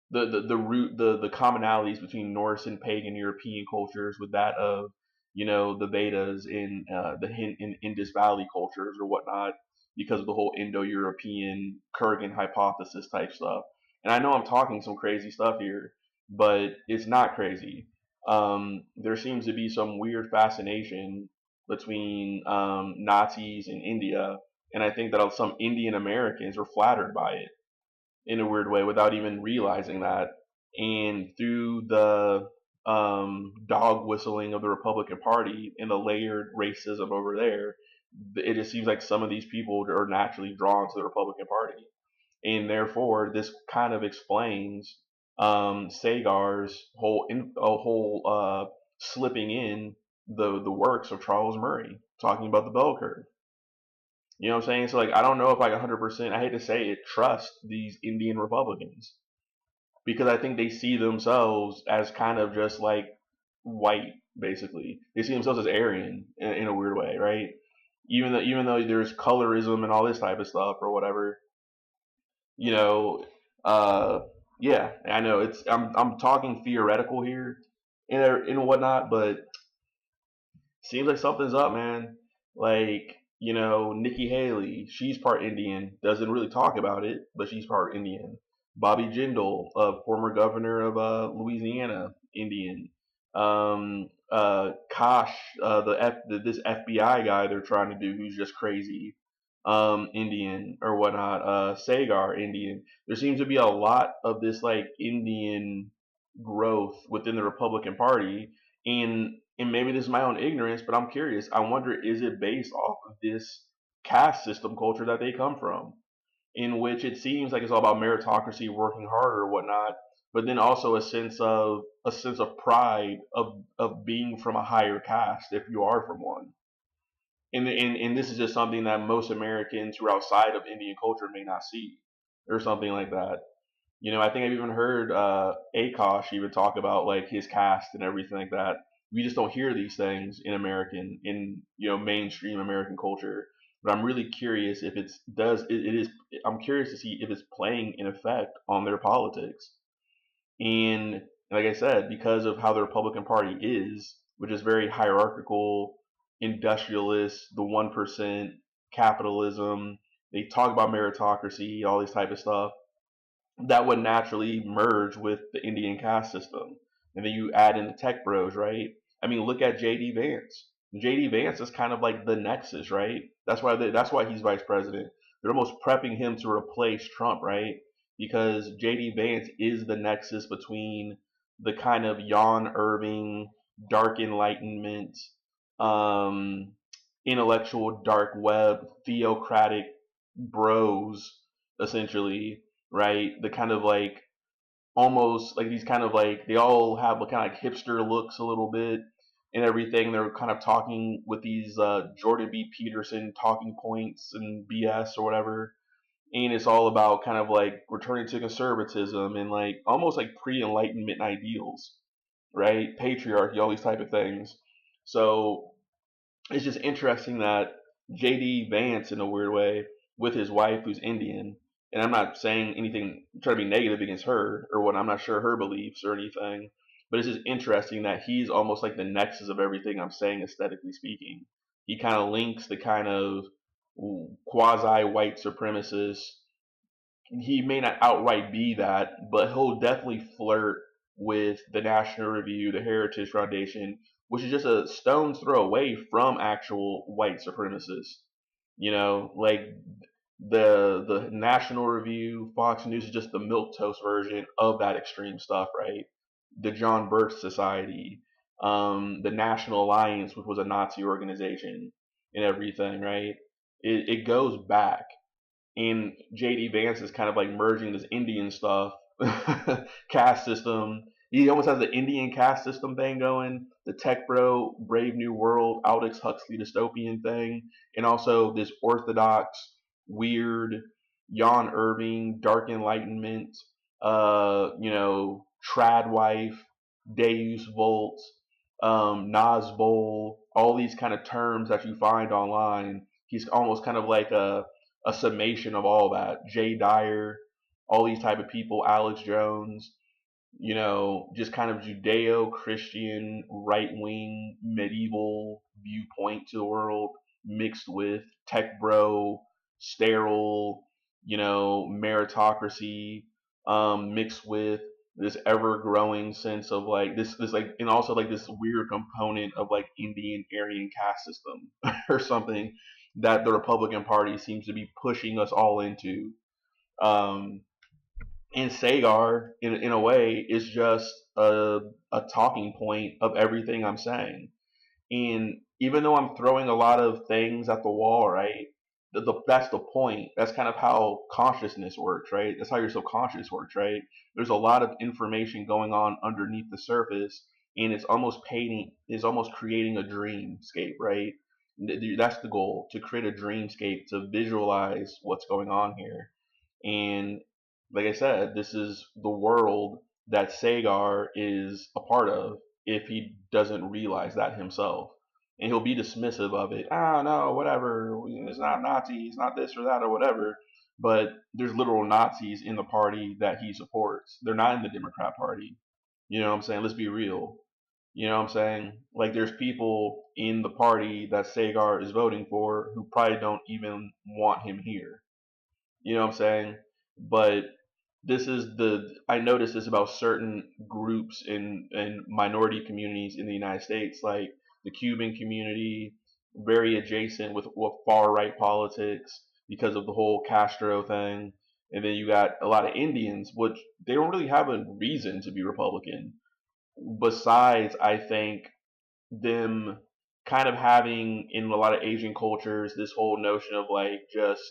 the root the commonalities between Norse and pagan European cultures with that of the Vedas in the in Indus Valley cultures or whatnot, because of the whole Indo-European Kurgan hypothesis type stuff. And I know I'm talking some crazy stuff here, but it's not crazy. There seems to be some weird fascination between Nazis and India, and I think that some Indian Americans were flattered by it in a weird way without even realizing that. And through the dog whistling of the Republican Party and the layered racism over there, it just seems like some of these people are naturally drawn to the Republican Party. And therefore, this kind of explains Saagar's whole slipping in the works of Charles Murray, talking about the bell curve. You know what I'm saying? So like I don't know if like 100%, I hate to say it, trust these Indian Republicans, because I think they see themselves as kind of just like white, basically. They see themselves as Aryan in a weird way, right? Even though there's colorism and all this type of stuff or whatever, you know, uh, yeah, I know I'm talking theoretical here and whatnot, but seems like something's up, man. Like, Nikki Haley, she's part Indian, doesn't really talk about it, but she's part Indian. Bobby Jindal, former governor of Louisiana, Indian. Kosh, this FBI guy they're trying to do who's just crazy, Indian or whatnot. Saagar, Indian. There seems to be a lot of this like Indian growth within the Republican Party, and maybe this is my own ignorance, but I'm curious. I wonder, is it based off of this caste system culture that they come from, in which it seems like it's all about meritocracy, working harder, or whatnot, but then also a sense of pride of being from a higher caste if you are from one. And this is just something that most Americans who are outside of Indian culture may not see, or something like that. I think I've even heard Akash even talk about like his caste and everything like that. We just don't hear these things in mainstream American culture. But I'm really curious if it is. I'm curious to see if it's playing an effect on their politics. And like I said, because of how the Republican Party is, which is very hierarchical, industrialist, the 1%, capitalism. They talk about meritocracy, all this type of stuff that would naturally merge with the Indian caste system. And then you add in the tech bros, right? I mean, look at JD Vance. JD Vance is kind of like the nexus, right? That's why he's vice president. They're almost prepping him to replace Trump, right? Because JD Vance is the nexus between the kind of Jan Irving, Dark Enlightenment, um, intellectual dark web, theocratic bros, essentially, right? The kind of like almost like these kind of like they all have a kind of like hipster looks a little bit and everything. They're kind of talking with these Jordan B. Peterson talking points and BS or whatever. And it's all about kind of like returning to conservatism and like almost like pre-enlightenment ideals, right? Patriarchy, all these type of things. So it's just interesting that JD Vance, in a weird way, with his wife who's Indian, and I'm not saying anything trying to be negative against her or what, I'm not sure her beliefs or anything, but it's just interesting that he's almost like the nexus of everything I'm saying, aesthetically speaking. He kind of links the kind of quasi white supremacist. He may not outright be that, but he'll definitely flirt with the National Review, the Heritage Foundation, which is just a stone's throw away from actual white supremacists. Like the National Review, Fox News is just the milquetoast version of that extreme stuff, right? The John Birch Society, the National Alliance, which was a Nazi organization, and everything, right? It goes back, and JD Vance is kind of like merging this Indian stuff, caste system. He almost has the Indian caste system thing going, the Tech Bro, Brave New World, Aldous Huxley dystopian thing, and also this Orthodox, weird, Jan Irving, Dark Enlightenment, trad wife, Deus Vult, Nazbol, all these kind of terms that you find online. He's almost kind of like a summation of all that. Jay Dyer, all these type of people, Alex Jones, just kind of Judeo-Christian, right-wing, medieval viewpoint to the world mixed with tech bro, sterile, meritocracy, mixed with this ever-growing sense of like this like, and also like this weird component of like Indian Aryan caste system or something that the Republican Party seems to be pushing us all into. Um, and Saagar, in a way, is just a talking point of everything I'm saying. And even though I'm throwing a lot of things at the wall, right? That's the point. That's kind of how consciousness works, right? That's how your subconscious works, right? There's a lot of information going on underneath the surface, and it's almost creating a dreamscape, right? That's the goal, to create a dreamscape, to visualize what's going on here. And like I said, this is the world that Saagar is a part of if he doesn't realize that himself. And he'll be dismissive of it. Ah, no, whatever. It's not Nazi. It's not this or that or whatever. But there's literal Nazis in the party that he supports. They're not in the Democrat Party. You know what I'm saying? Let's be real. You know what I'm saying? Like, there's people in the party that Saagar is voting for who probably don't even want him here. You know what I'm saying? But I noticed this about certain groups in minority communities in the United States, like the Cuban community, very adjacent with far right politics because of the whole Castro thing. And then you got a lot of Indians, which they don't really have a reason to be Republican. Besides, I think them kind of having in a lot of Asian cultures this whole notion of like just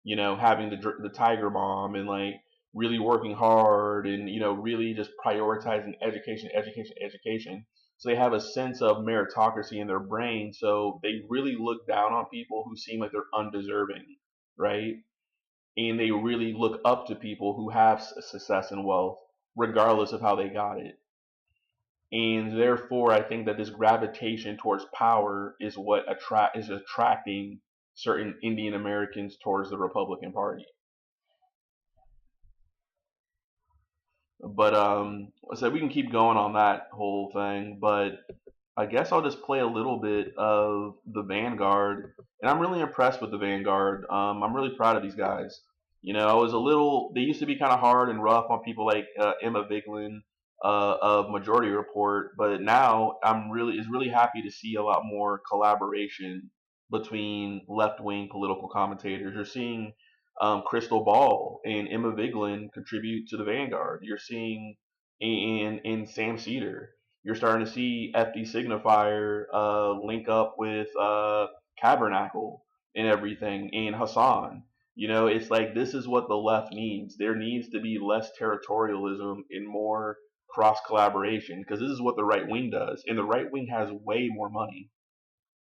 having the tiger bomb and like really working hard and really just prioritizing education. So they have a sense of meritocracy in their brain. So they really look down on people who seem like they're undeserving, right? And they really look up to people who have success and wealth, regardless of how they got it. And therefore, I think that this gravitation towards power is what is attracting certain Indian Americans towards the Republican Party. But so we can keep going on that whole thing, but I guess I'll just play a little bit of the Vanguard, and I'm really impressed with the Vanguard. I'm really proud of these guys. They used to be kind of hard and rough on people like Emma Vigeland of Majority Report, but now it's really happy to see a lot more collaboration between left-wing political commentators. You're seeing Crystal Ball and Emma Vigeland contribute to the Vanguard. You're seeing in Sam Cedar. You're starting to see FD Signifier link up with Tabernacle and everything, and Hassan. It's like this is what the left needs. There needs to be less territorialism and more cross collaboration, because this is what the right wing does, and the right wing has way more money.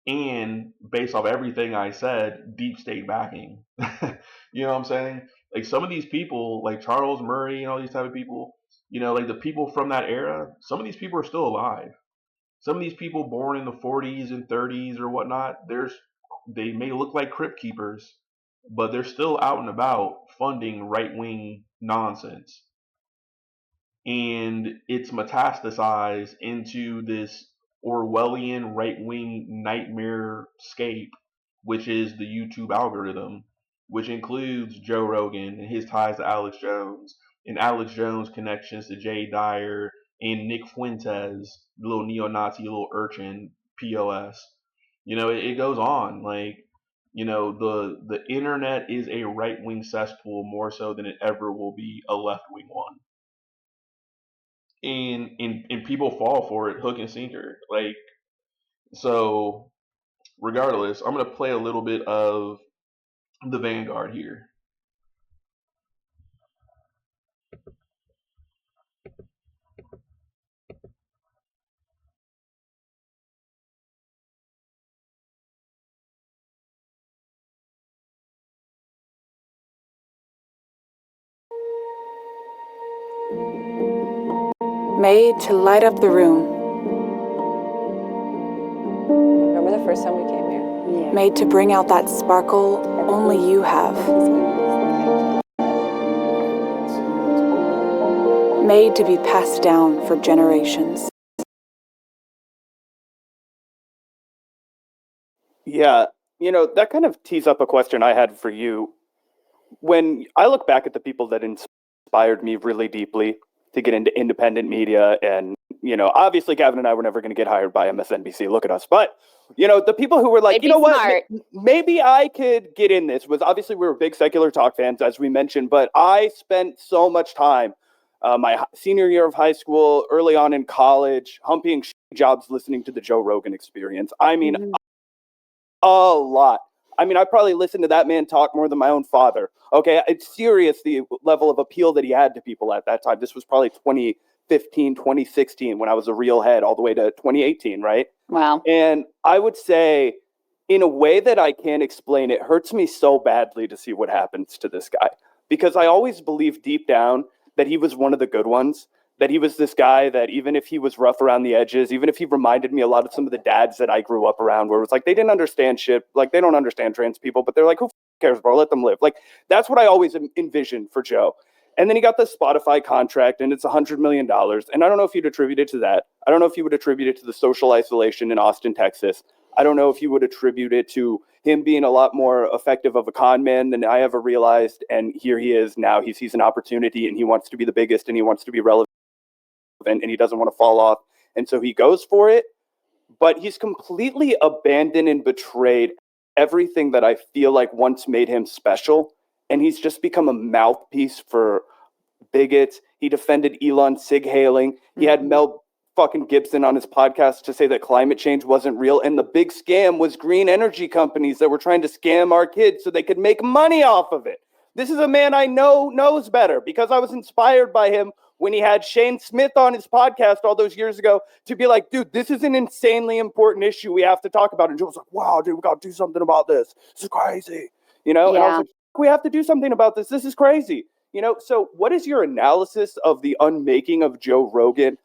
And based off everything I said, deep state backing. You know what I'm saying? Like some of these people, like Charles Murray and all these type of people, like the people from that era, some of these people are still alive. Some of these people born in the 40s and 30s or whatnot, they may look like crypt keepers, but they're still out and about funding right wing nonsense. And it's metastasized into this Orwellian right wing nightmare scape, which is the YouTube algorithm, which includes Joe Rogan and his ties to Alex Jones, and Alex Jones' connections to Jay Dyer and Nick Fuentes, the little neo-Nazi little urchin, POS. It goes on. Like, the internet is a right-wing cesspool more so than it ever will be a left-wing one. And people fall for it hook and sinker. Like, so regardless, I'm going to play a little bit of the Vanguard here. Made to light up the room. Remember the first time we came here? Yeah. Made to bring out that sparkle only you have. Made to be passed down for generations. Yeah, that kind of tees up a question I had for you. When I look back at the people that inspired me really deeply to get into independent media, and, obviously Gavin and I were never going to get hired by MSNBC, look at us. But, the people who were like, what, maybe I could get in this was obviously we were big secular talk fans, as we mentioned, but I spent so much time, my senior year of high school, early on in college, humping jobs listening to the Joe Rogan Experience. I mean, a lot. I mean, I probably listened to that man talk more than my own father. Okay, it's serious, the level of appeal that he had to people at that time. This was probably 2015, 2016, when I was a real head, all the way to 2018, right? Wow. And I would say, in a way that I can't explain, it hurts me so badly to see what happens to this guy. Because I always believed deep down that he was one of the good ones. That he was this guy that even if he was rough around the edges, even if he reminded me a lot of some of the dads that I grew up around, where it was like they didn't understand shit, like they don't understand trans people, but they're like, who cares, bro? Let them live. Like, that's what I always envisioned for Joe. And then he got the Spotify contract, and it's $100 million. And I don't know if you'd attribute it to that. I don't know if you would attribute it to the social isolation in Austin, Texas. I don't know if you would attribute it to him being a lot more effective of a con man than I ever realized. And here he is now. He sees an opportunity, and he wants to be the biggest, and he wants to be relevant. And he doesn't want to fall off. And so he goes for it, but he's completely abandoned and betrayed everything that I feel like once made him special. And he's just become a mouthpiece for bigots. He defended Elon sig-hailing. He had Mel fucking Gibson on his podcast to say that climate change wasn't real. And the big scam was green energy companies that were trying to scam our kids so they could make money off of it. This is a man I know knows better because I was inspired by him when he had Shane Smith on his podcast all those years ago to be like, dude, this is an insanely important issue we have to talk about. And Joe was like, wow, dude, we got to do something about this. This is crazy. And I was like, we have to do something about this. This is crazy. So what is your analysis of the unmaking of Joe Rogan?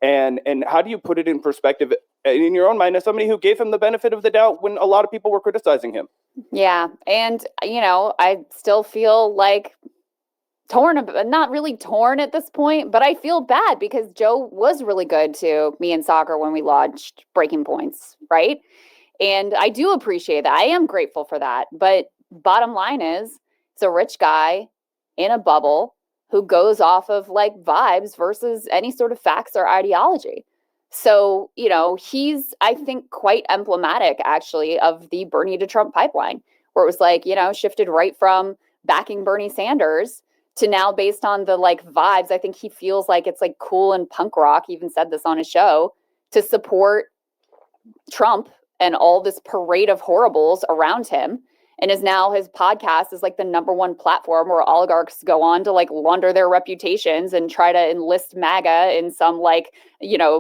And how do you put it in perspective in your own mind as somebody who gave him the benefit of the doubt when a lot of people were criticizing him? Yeah. And, I still feel like not really torn at this point, but I feel bad because Joe was really good to me and Saagar when we launched Breaking Points, right? And I do appreciate that. I am grateful for that. But bottom line is, it's a rich guy in a bubble who goes off of like vibes versus any sort of facts or ideology. So, he's, I think, quite emblematic, actually, of the Bernie to Trump pipeline, where it was like, shifted right from backing Bernie Sanders to now based on the like vibes. I think he feels like it's like cool and punk rock, he even said this on his show, to support Trump and all this parade of horribles around him. And his podcast is like the number one platform where oligarchs go on to like launder their reputations and try to enlist MAGA in some like,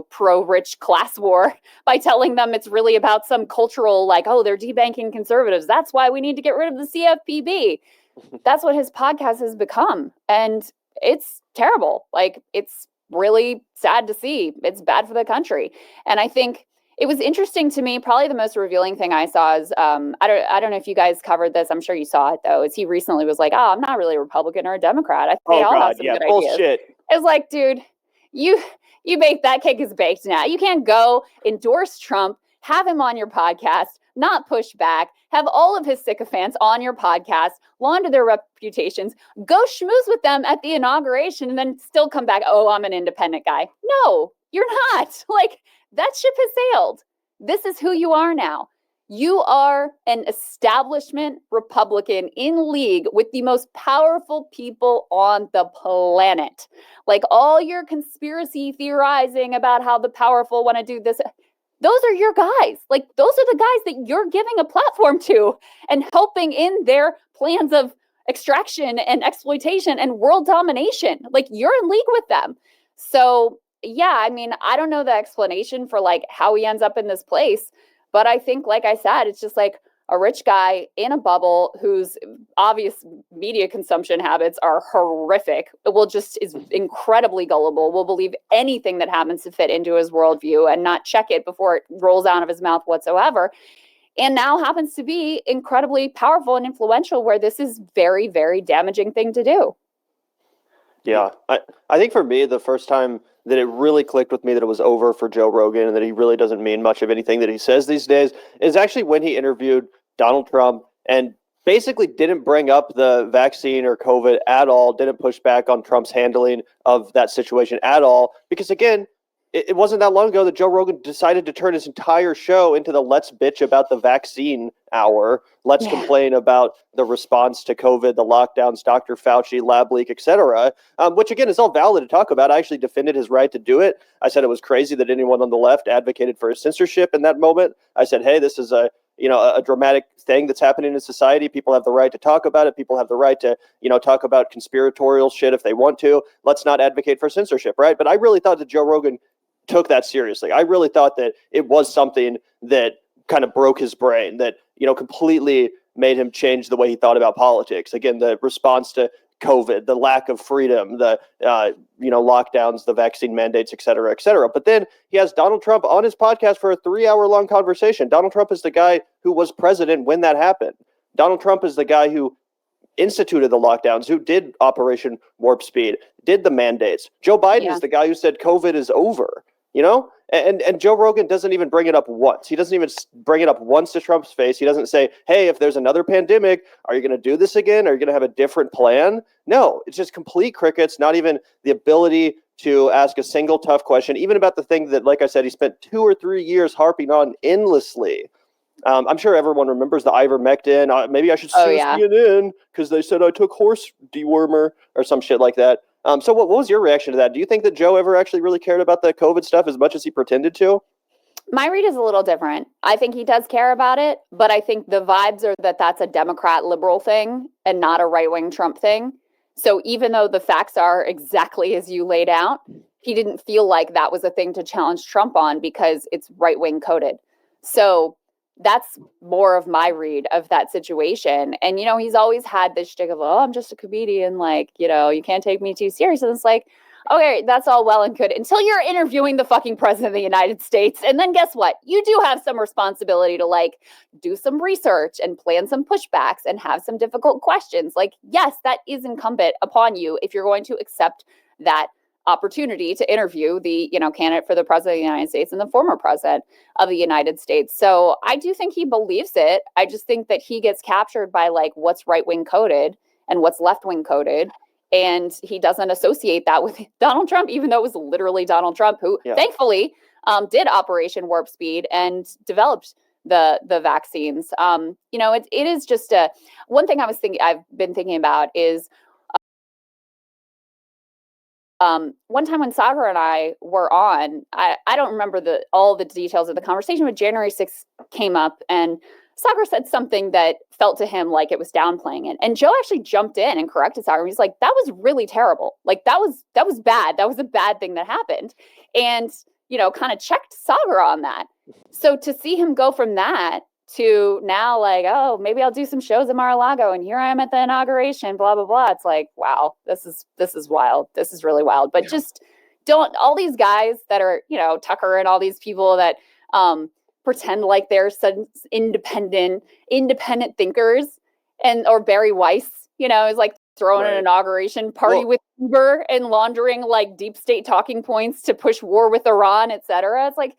pro-rich class war by telling them it's really about some cultural, like, oh, they're debanking conservatives. That's why we need to get rid of the CFPB. That's what his podcast has become. And it's terrible. Like, it's really sad to see. It's bad for the country. And I think it was interesting to me. Probably the most revealing thing I saw is, I don't know if you guys covered this. I'm sure you saw it though. Is he recently was like, oh, I'm not really a Republican or a Democrat. I think they all have some good bullshit. ideas. It's like, dude, you baked that cake is baked now. You can't go endorse Trump, have him on your podcast, not push back, have all of his sycophants on your podcast, launder their reputations, go schmooze with them at the inauguration, and then still come back, oh, I'm an independent guy. No, you're not. Like, that ship has sailed. This is who you are now. You are an establishment Republican in league with the most powerful people on the planet. Like, all your conspiracy theorizing about how the powerful want to do this, those are your guys. Like, those are the guys that you're giving a platform to and helping in their plans of extraction and exploitation and world domination. Like, you're in league with them. So, yeah, I mean, I don't know the explanation for like how he ends up in this place. But I think, like I said, it's just like a rich guy in a bubble whose obvious media consumption habits are horrific, is incredibly gullible, will believe anything that happens to fit into his worldview and not check it before it rolls out of his mouth whatsoever. And now happens to be incredibly powerful and influential, where this is very, very damaging thing to do. Yeah, I think for me, the first time that it really clicked with me that it was over for Joe Rogan and that he really doesn't mean much of anything that he says these days is actually when he interviewed Donald Trump and basically didn't bring up the vaccine or COVID at all, didn't push back on Trump's handling of that situation at all. Because again, it wasn't that long ago that Joe Rogan decided to turn his entire show into the let's bitch about the vaccine hour. Let's complain about the response to COVID, the lockdowns, Dr. Fauci, lab leak, etc., which again is all valid to talk about. I actually defended his right to do it. I said it was crazy that anyone on the left advocated for his censorship in that moment. I said, hey, this is a dramatic thing that's happening in society. People have the right to talk about it. People have the right to, talk about conspiratorial shit if they want to. Let's not advocate for censorship, right? But I really thought that Joe Rogan took that seriously. I really thought that it was something that kind of broke his brain, that, completely made him change the way he thought about politics. Again, the response to COVID, the lack of freedom, the, lockdowns, the vaccine mandates, et cetera, et cetera. But then he has Donald Trump on his podcast for a 3-hour-long conversation. Donald Trump is the guy who was president when that happened. Donald Trump is the guy who instituted the lockdowns, who did Operation Warp Speed, did the mandates. Joe Biden is the guy who said COVID is over. And Joe Rogan doesn't even bring it up once. He doesn't even bring it up once to Trump's face. He doesn't say, hey, if there's another pandemic, are you going to do this again? Are you going to have a different plan? No, it's just complete crickets, not even the ability to ask a single tough question, even about the thing that, like I said, he spent 2 or 3 years harping on endlessly. I'm sure everyone remembers the ivermectin. Maybe I should sue CNN because they said I took horse dewormer or some shit like that. So what was your reaction to that? Do you think that Joe ever actually really cared about the COVID stuff as much as he pretended to? My read is a little different. I think he does care about it, but I think the vibes are that that's a Democrat liberal thing and not a right-wing Trump thing. So even though the facts are exactly as you laid out, he didn't feel like that was a thing to challenge Trump on because it's right-wing coded. So that's more of my read of that situation. And, he's always had this shtick of, oh, I'm just a comedian. Like, you can't take me too serious. And it's like, okay, that's all well and good until you're interviewing the fucking president of the United States. And then guess what? You do have some responsibility to do some research and plan some pushbacks and have some difficult questions. Like, yes, that is incumbent upon you if you're going to accept that opportunity to interview the, candidate for the president of the United States and the former president of the United States. So I do think he believes it. I just think that he gets captured by what's right-wing coded and what's left-wing coded. And he doesn't associate that with Donald Trump, even though it was literally Donald Trump who thankfully did Operation Warp Speed and developed the vaccines. It is just one thing I've been thinking about is one time when Saagar and I were on, I don't remember all the details of the conversation, but January 6th came up and Saagar said something that felt to him like it was downplaying it. And Joe actually jumped in and corrected Saagar. He's like, that was really terrible. Like that was bad. That was a bad thing that happened. And, kind of checked Saagar on that. So to see him go from that to now oh, maybe I'll do some shows at Mar-a-Lago and here I am at the inauguration, blah, blah, blah. It's like, wow, this is wild. This is really wild. But just don't, all these guys that are, Tucker and all these people that pretend like they're some independent thinkers or Barry Weiss, is throwing an inauguration party with Uber and laundering deep state talking points to push war with Iran, et cetera. It's like,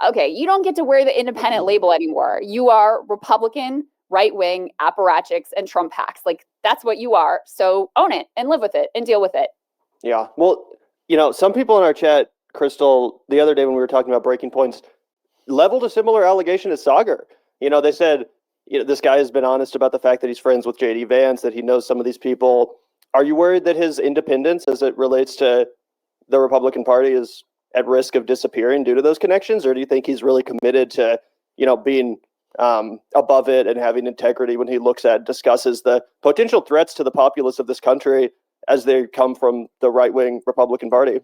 okay, you don't get to wear the independent label anymore. You are Republican, right-wing, apparatchiks, and Trump hacks. Like, that's what you are. So own it and live with it and deal with it. Yeah. Well, some people in our chat, Crystal, the other day when we were talking about breaking points, leveled a similar allegation as Saagar. They said, this guy has been honest about the fact that he's friends with JD Vance, that he knows some of these people. Are you worried that his independence as it relates to the Republican Party is at risk of disappearing due to those connections? Or do you think he's really committed to, being above it and having integrity when he discusses the potential threats to the populace of this country as they come from the right-wing Republican Party?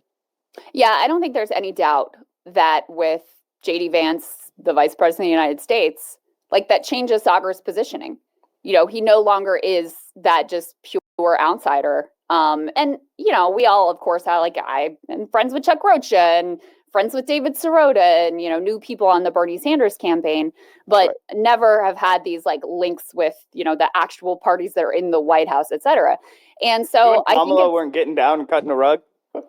Yeah, I don't think there's any doubt that with JD Vance, the vice president of the United States, like that changes Saagar's positioning. He no longer is that just pure outsider. And, we all, of course, I am friends with Chuck Rocha and friends with David Sirota and, new people on the Bernie Sanders campaign, but never have had these like links with, the actual parties that are in the White House, et cetera. And so I think Kamala weren't getting down and cutting a rug.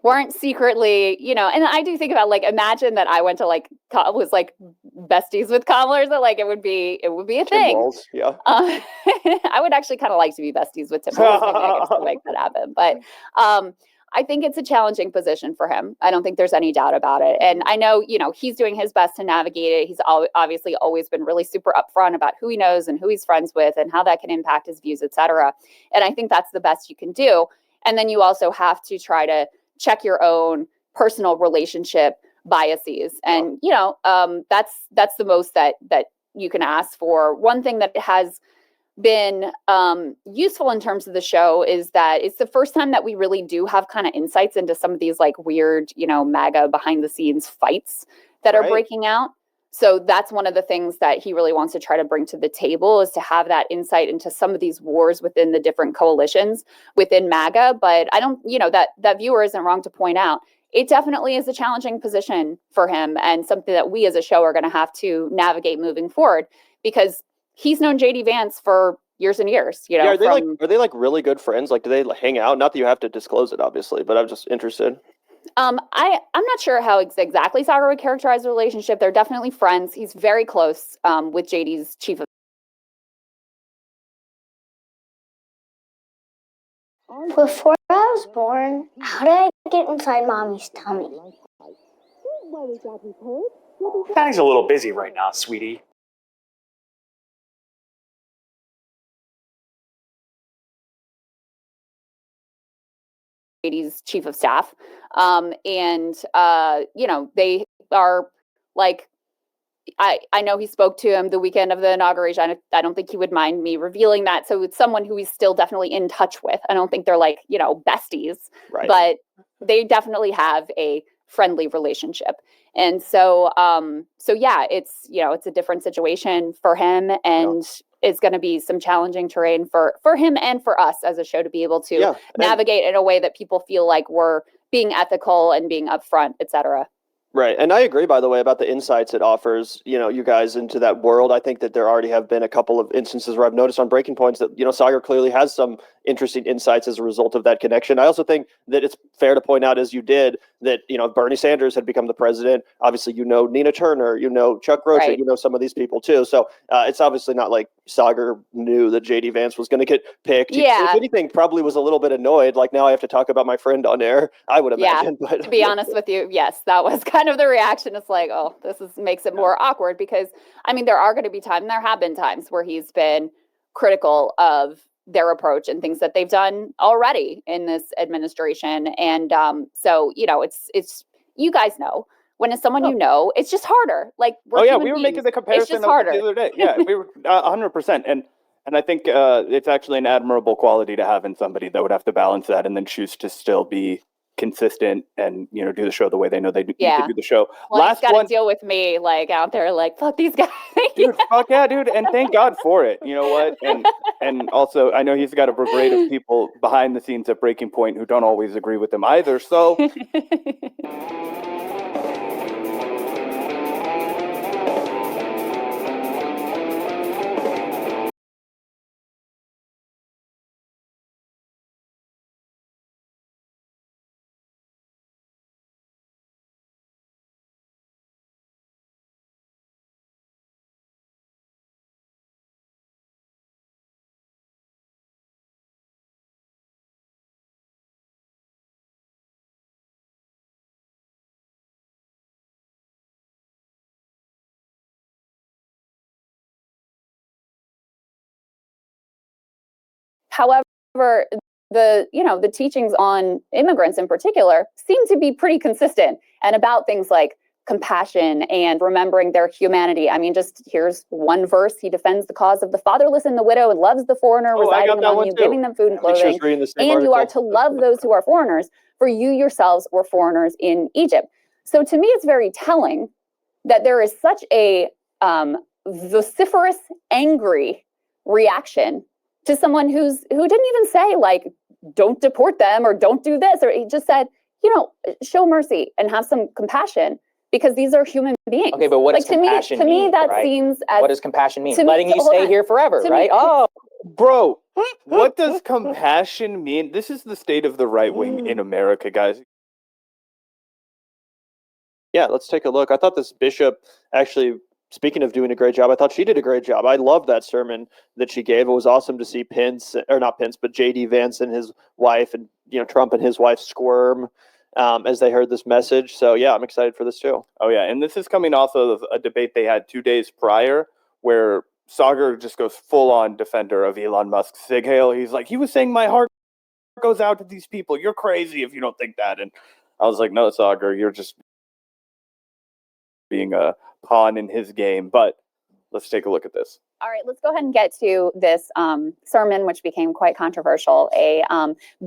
Weren't secretly, and I do think about imagine that I went to was besties with Kamala, that it would be a thing. Walls, yeah. I would actually kind of like to be besties with Tim Walz. Maybe I could make that happen. But I think it's a challenging position for him. I don't think there's any doubt about it. And I know, he's doing his best to navigate it. He's obviously always been really super upfront about who he knows and who he's friends with and how that can impact his views, et cetera. And I think that's the best you can do. And then you also have to try to check your own personal relationship biases. And, that's the most that you can ask for. One thing that has been useful in terms of the show is that it's the first time that we really do have kind of insights into some of these weird, MAGA behind the scenes fights that are breaking out. So that's one of the things that he really wants to try to bring to the table, is to have that insight into some of these wars within the different coalitions within MAGA. But I don't, that viewer isn't wrong to point out, it definitely is a challenging position for him and something that we as a show are going to have to navigate moving forward, because he's known JD Vance for years and years. Are they really good friends? Like, do they hang out? Not that you have to disclose it, obviously, but I'm just interested. I'm not sure how exactly Saagar would characterize the relationship. They're definitely friends. He's very close with JD's chief of. Before I was born, how did I get inside mommy's tummy? Daddy's a little busy right now, sweetie. JD's chief of staff. And they are I know he spoke to him the weekend of the inauguration. I don't think he would mind me revealing that. So it's someone who he's still definitely in touch with. I don't think they're besties, but they definitely have a friendly relationship. And so, yeah, it's a different situation for him, and it's going to be some challenging terrain for him and for us as a show to be able to navigate in a way that people feel like we're being ethical and being upfront, et cetera. Right. And I agree, by the way, about the insights it offers, you guys into that world. I think that there already have been a couple of instances where I've noticed on Breaking Points that, Saagar clearly has some interesting insights as a result of that connection. I also think that it's fair to point out, as you did, that, Bernie Sanders had become the president. Obviously, Nina Turner, Chuck Rocha, some of these people too. So it's obviously not like Saagar knew that JD Vance was going to get picked. Yeah. If anything, probably was a little bit annoyed. Like, now I have to talk about my friend on air, I would imagine. Yeah, but to be honest with you, yes, that was kind of the reaction. It's like, oh, makes it more awkward, because there are going to be times, there have been times where he's been critical of their approach and things that they've done already in this administration. And so, it's you guys know, when it's someone it's just harder. Like, we were making the comparison the other day. Yeah, we were 100%. And I think it's actually an admirable quality to have in somebody that would have to balance that and then choose to still be consistent and do the show the way they know they need to do the show. Well, he's got to deal with me out there fuck these guys. Dude, fuck yeah, dude, and thank God for it. You know what? And also, I know he's got a brigade of people behind the scenes at Breaking Point who don't always agree with him either. So However, the teachings on immigrants in particular seem to be pretty consistent and about things like compassion and remembering their humanity. I mean, just here's one verse. He defends the cause of the fatherless and the widow and loves the foreigner residing among you, giving them food and clothing. And you are to love those who are foreigners, for you yourselves were foreigners in Egypt. So to me, it's very telling that there is such a vociferous, angry reaction to someone who didn't even say, like, don't deport them or don't do this, or he just said, show mercy and have some compassion, because these are human beings. Okay, but what does compassion mean? To me, that right? seems as... What does compassion mean? Letting you stay here forever, right? Bro, what does compassion mean? This is the state of the right wing in America, guys. Yeah, let's take a look. I thought this bishop, actually, speaking of doing a great job, I thought she did a great job. I loved that sermon that she gave. It was awesome to see not Pence, but JD Vance and his wife, and Trump and his wife squirm as they heard this message. So yeah, I'm excited for this too. Oh yeah, and this is coming off of a debate they had 2 days prior, where Saagar just goes full-on defender of Elon Musk's Sig Heil. He's like, he was saying my heart goes out to these people. You're crazy if you don't think that. And I was like, no, Saagar, you're just being a pawn in his game. But let's take a look at this. All right, let's go ahead and get to this sermon, which became quite controversial. A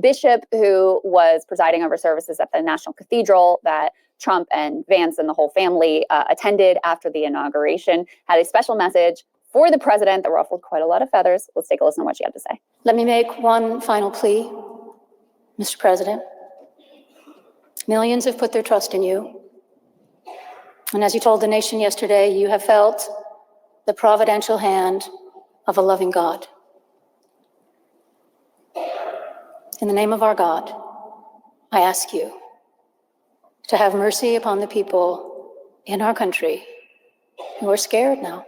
bishop who was presiding over services at the National Cathedral that Trump and Vance and the whole family attended after the inauguration had a special message for the president that ruffled quite a lot of feathers. Let's take a listen to what she had to say. Let me make one final plea, Mr. President. Millions have put their trust in you. And as you told the nation yesterday, you have felt the providential hand of a loving God. In the name of our God, I ask you to have mercy upon the people in our country who are scared now.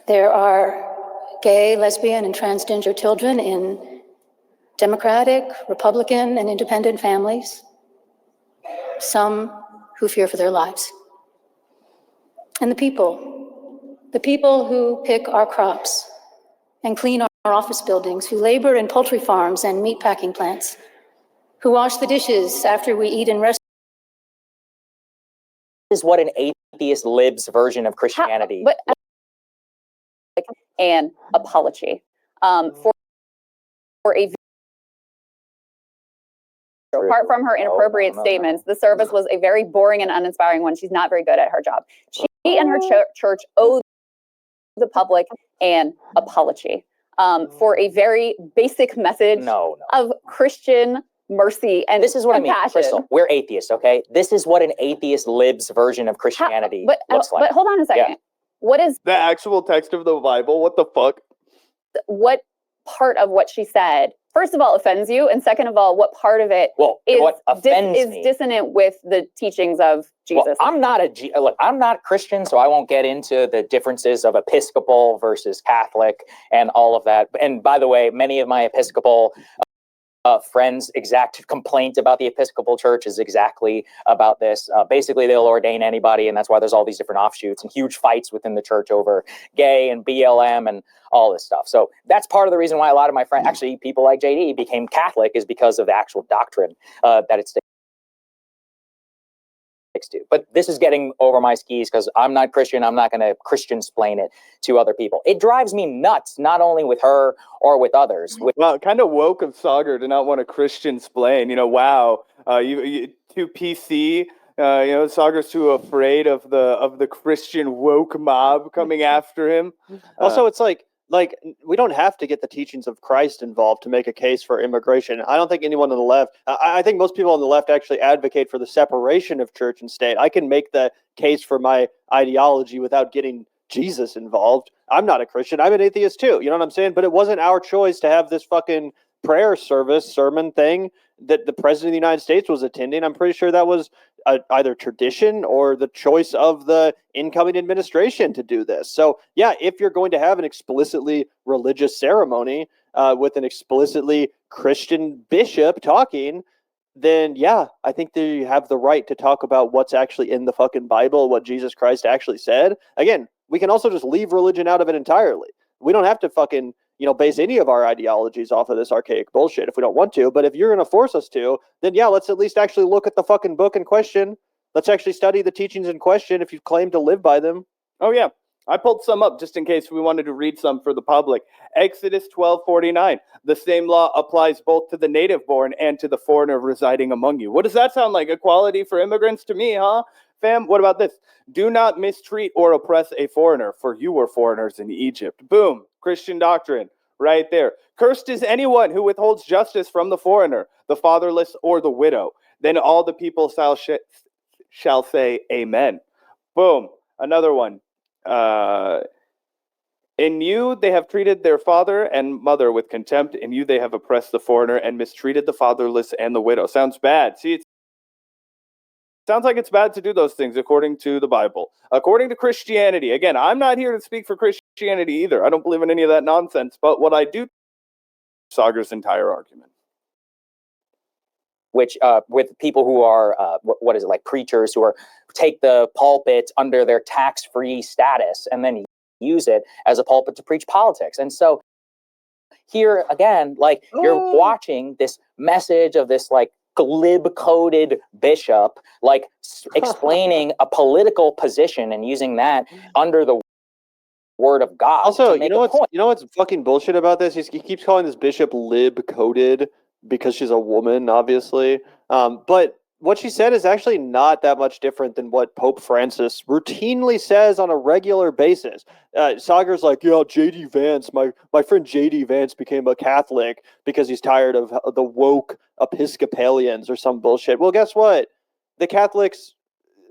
There are gay, lesbian, and transgender children in Democratic, Republican, and independent families, some who fear for their lives. And the people who pick our crops and clean our office buildings, who labor in poultry farms and meatpacking plants, who wash the dishes after we eat in restaurants. Is what an atheist libs version of Christianity. An apology for a... Apart from her inappropriate statements, the service was a very boring and uninspiring one. She's not very good at her job. She and her church owe the public an apology for a very basic message of Christian mercy and this is what compassion. I mean, Crystal, we're atheists, okay? This is what an atheist libs version of Christianity looks like. But hold on a second. Yeah. What is the actual text of the Bible? What the fuck? What part of what she said, first of all, offends you? And second of all, what part of it is dissonant with the teachings of Jesus? Well, I'm not Christian, so I won't get into the differences of Episcopal versus Catholic and all of that. And by the way, many of my Episcopal friends' exact complaint about the Episcopal Church is exactly about this. Basically, they'll ordain anybody, and that's why there's all these different offshoots and huge fights within the church over gay and BLM and all this stuff. So that's part of the reason why a lot of my friends, actually people like JD, became Catholic, is because of the actual doctrine that it sticks to. But this is getting over my skis because I'm not Christian. I'm not going to Christian-splain it to other people. It drives me nuts, not only with her or with others. Well, kind of woke of Saagar to not want to Christian-splain. Wow, you too PC. Sauger's too afraid of the Christian woke mob coming after him. Also, it's like we don't have to get the teachings of Christ involved to make a case for immigration. I don't think anyone on the left, I think most people on the left actually advocate for the separation of church and state. I can make the case for my ideology without getting Jesus involved. I'm not a Christian. I'm an atheist too. You know what I'm saying? But it wasn't our choice to have this fucking prayer service sermon thing that the president of the United States was attending. I'm pretty sure that was either tradition or the choice of the incoming administration to do this. So yeah, if you're going to have an explicitly religious ceremony with an explicitly Christian bishop talking, then yeah, I think that you have the right to talk about what's actually in the fucking Bible, what Jesus Christ actually said. Again, we can also just leave religion out of it entirely. We don't have to fucking, base any of our ideologies off of this archaic bullshit if we don't want to. But if you're going to force us to, then yeah, let's at least actually look at the fucking book in question. Let's actually study the teachings in question if you claim to live by them. Oh, yeah. I pulled some up just in case we wanted to read some for the public. Exodus 12:49. The same law applies both to the native born and to the foreigner residing among you. What does that sound like? Equality for immigrants to me, huh? Fam, what about this? Do not mistreat or oppress a foreigner, for you were foreigners in Egypt. Boom. Christian doctrine right there. Cursed is anyone who withholds justice from the foreigner, the fatherless, or the widow. Then all the people shall say amen. Boom. Another one. In you they have treated their father and mother with contempt. In you they have oppressed the foreigner and mistreated the fatherless and the widow. Sounds bad. See, it sounds like it's bad to do those things according to the Bible. According to Christianity, again, I'm not here to speak for Christianity either. I don't believe in any of that nonsense. But what I do, Saagar's entire argument. Which with people who are what is it, like preachers who take the pulpit under their tax-free status and then use it as a pulpit to preach politics. And so here again, like you're watching this message of this like glib-coded bishop like explaining a political position and using that under the word of God. Also, you know what's fucking bullshit about this? He keeps calling this bishop lib-coded because she's a woman, obviously. But what she said is actually not that much different than what Pope Francis routinely says on a regular basis. Saagar's like, yeah, JD Vance, my friend JD Vance became a Catholic because he's tired of the woke Episcopalians or some bullshit. Well, guess what? The Catholics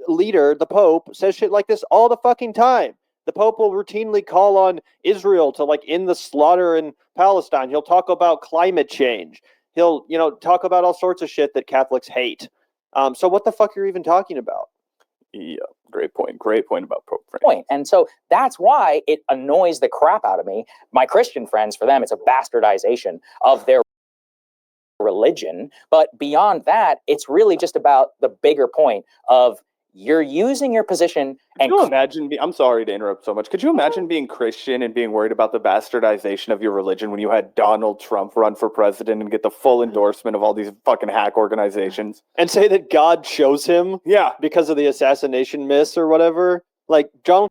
leader, the Pope, says shit like this all the fucking time. The Pope will routinely call on Israel to like end the slaughter in Palestine. He'll talk about climate change. He'll, talk about all sorts of shit that Catholics hate. So what the fuck are you even talking about? Yeah, great point. Great point about Pope Francis. And so that's why it annoys the crap out of me. My Christian friends, for them, it's a bastardization of their religion. But beyond that, it's really just about the bigger point of you're using your position. Could you imagine? I'm sorry to interrupt so much. Could you imagine being Christian and being worried about the bastardization of your religion when you had Donald Trump run for president and get the full endorsement of all these fucking hack organizations? And say that God chose him? Yeah. Because of the assassination myths or whatever? Like, Donald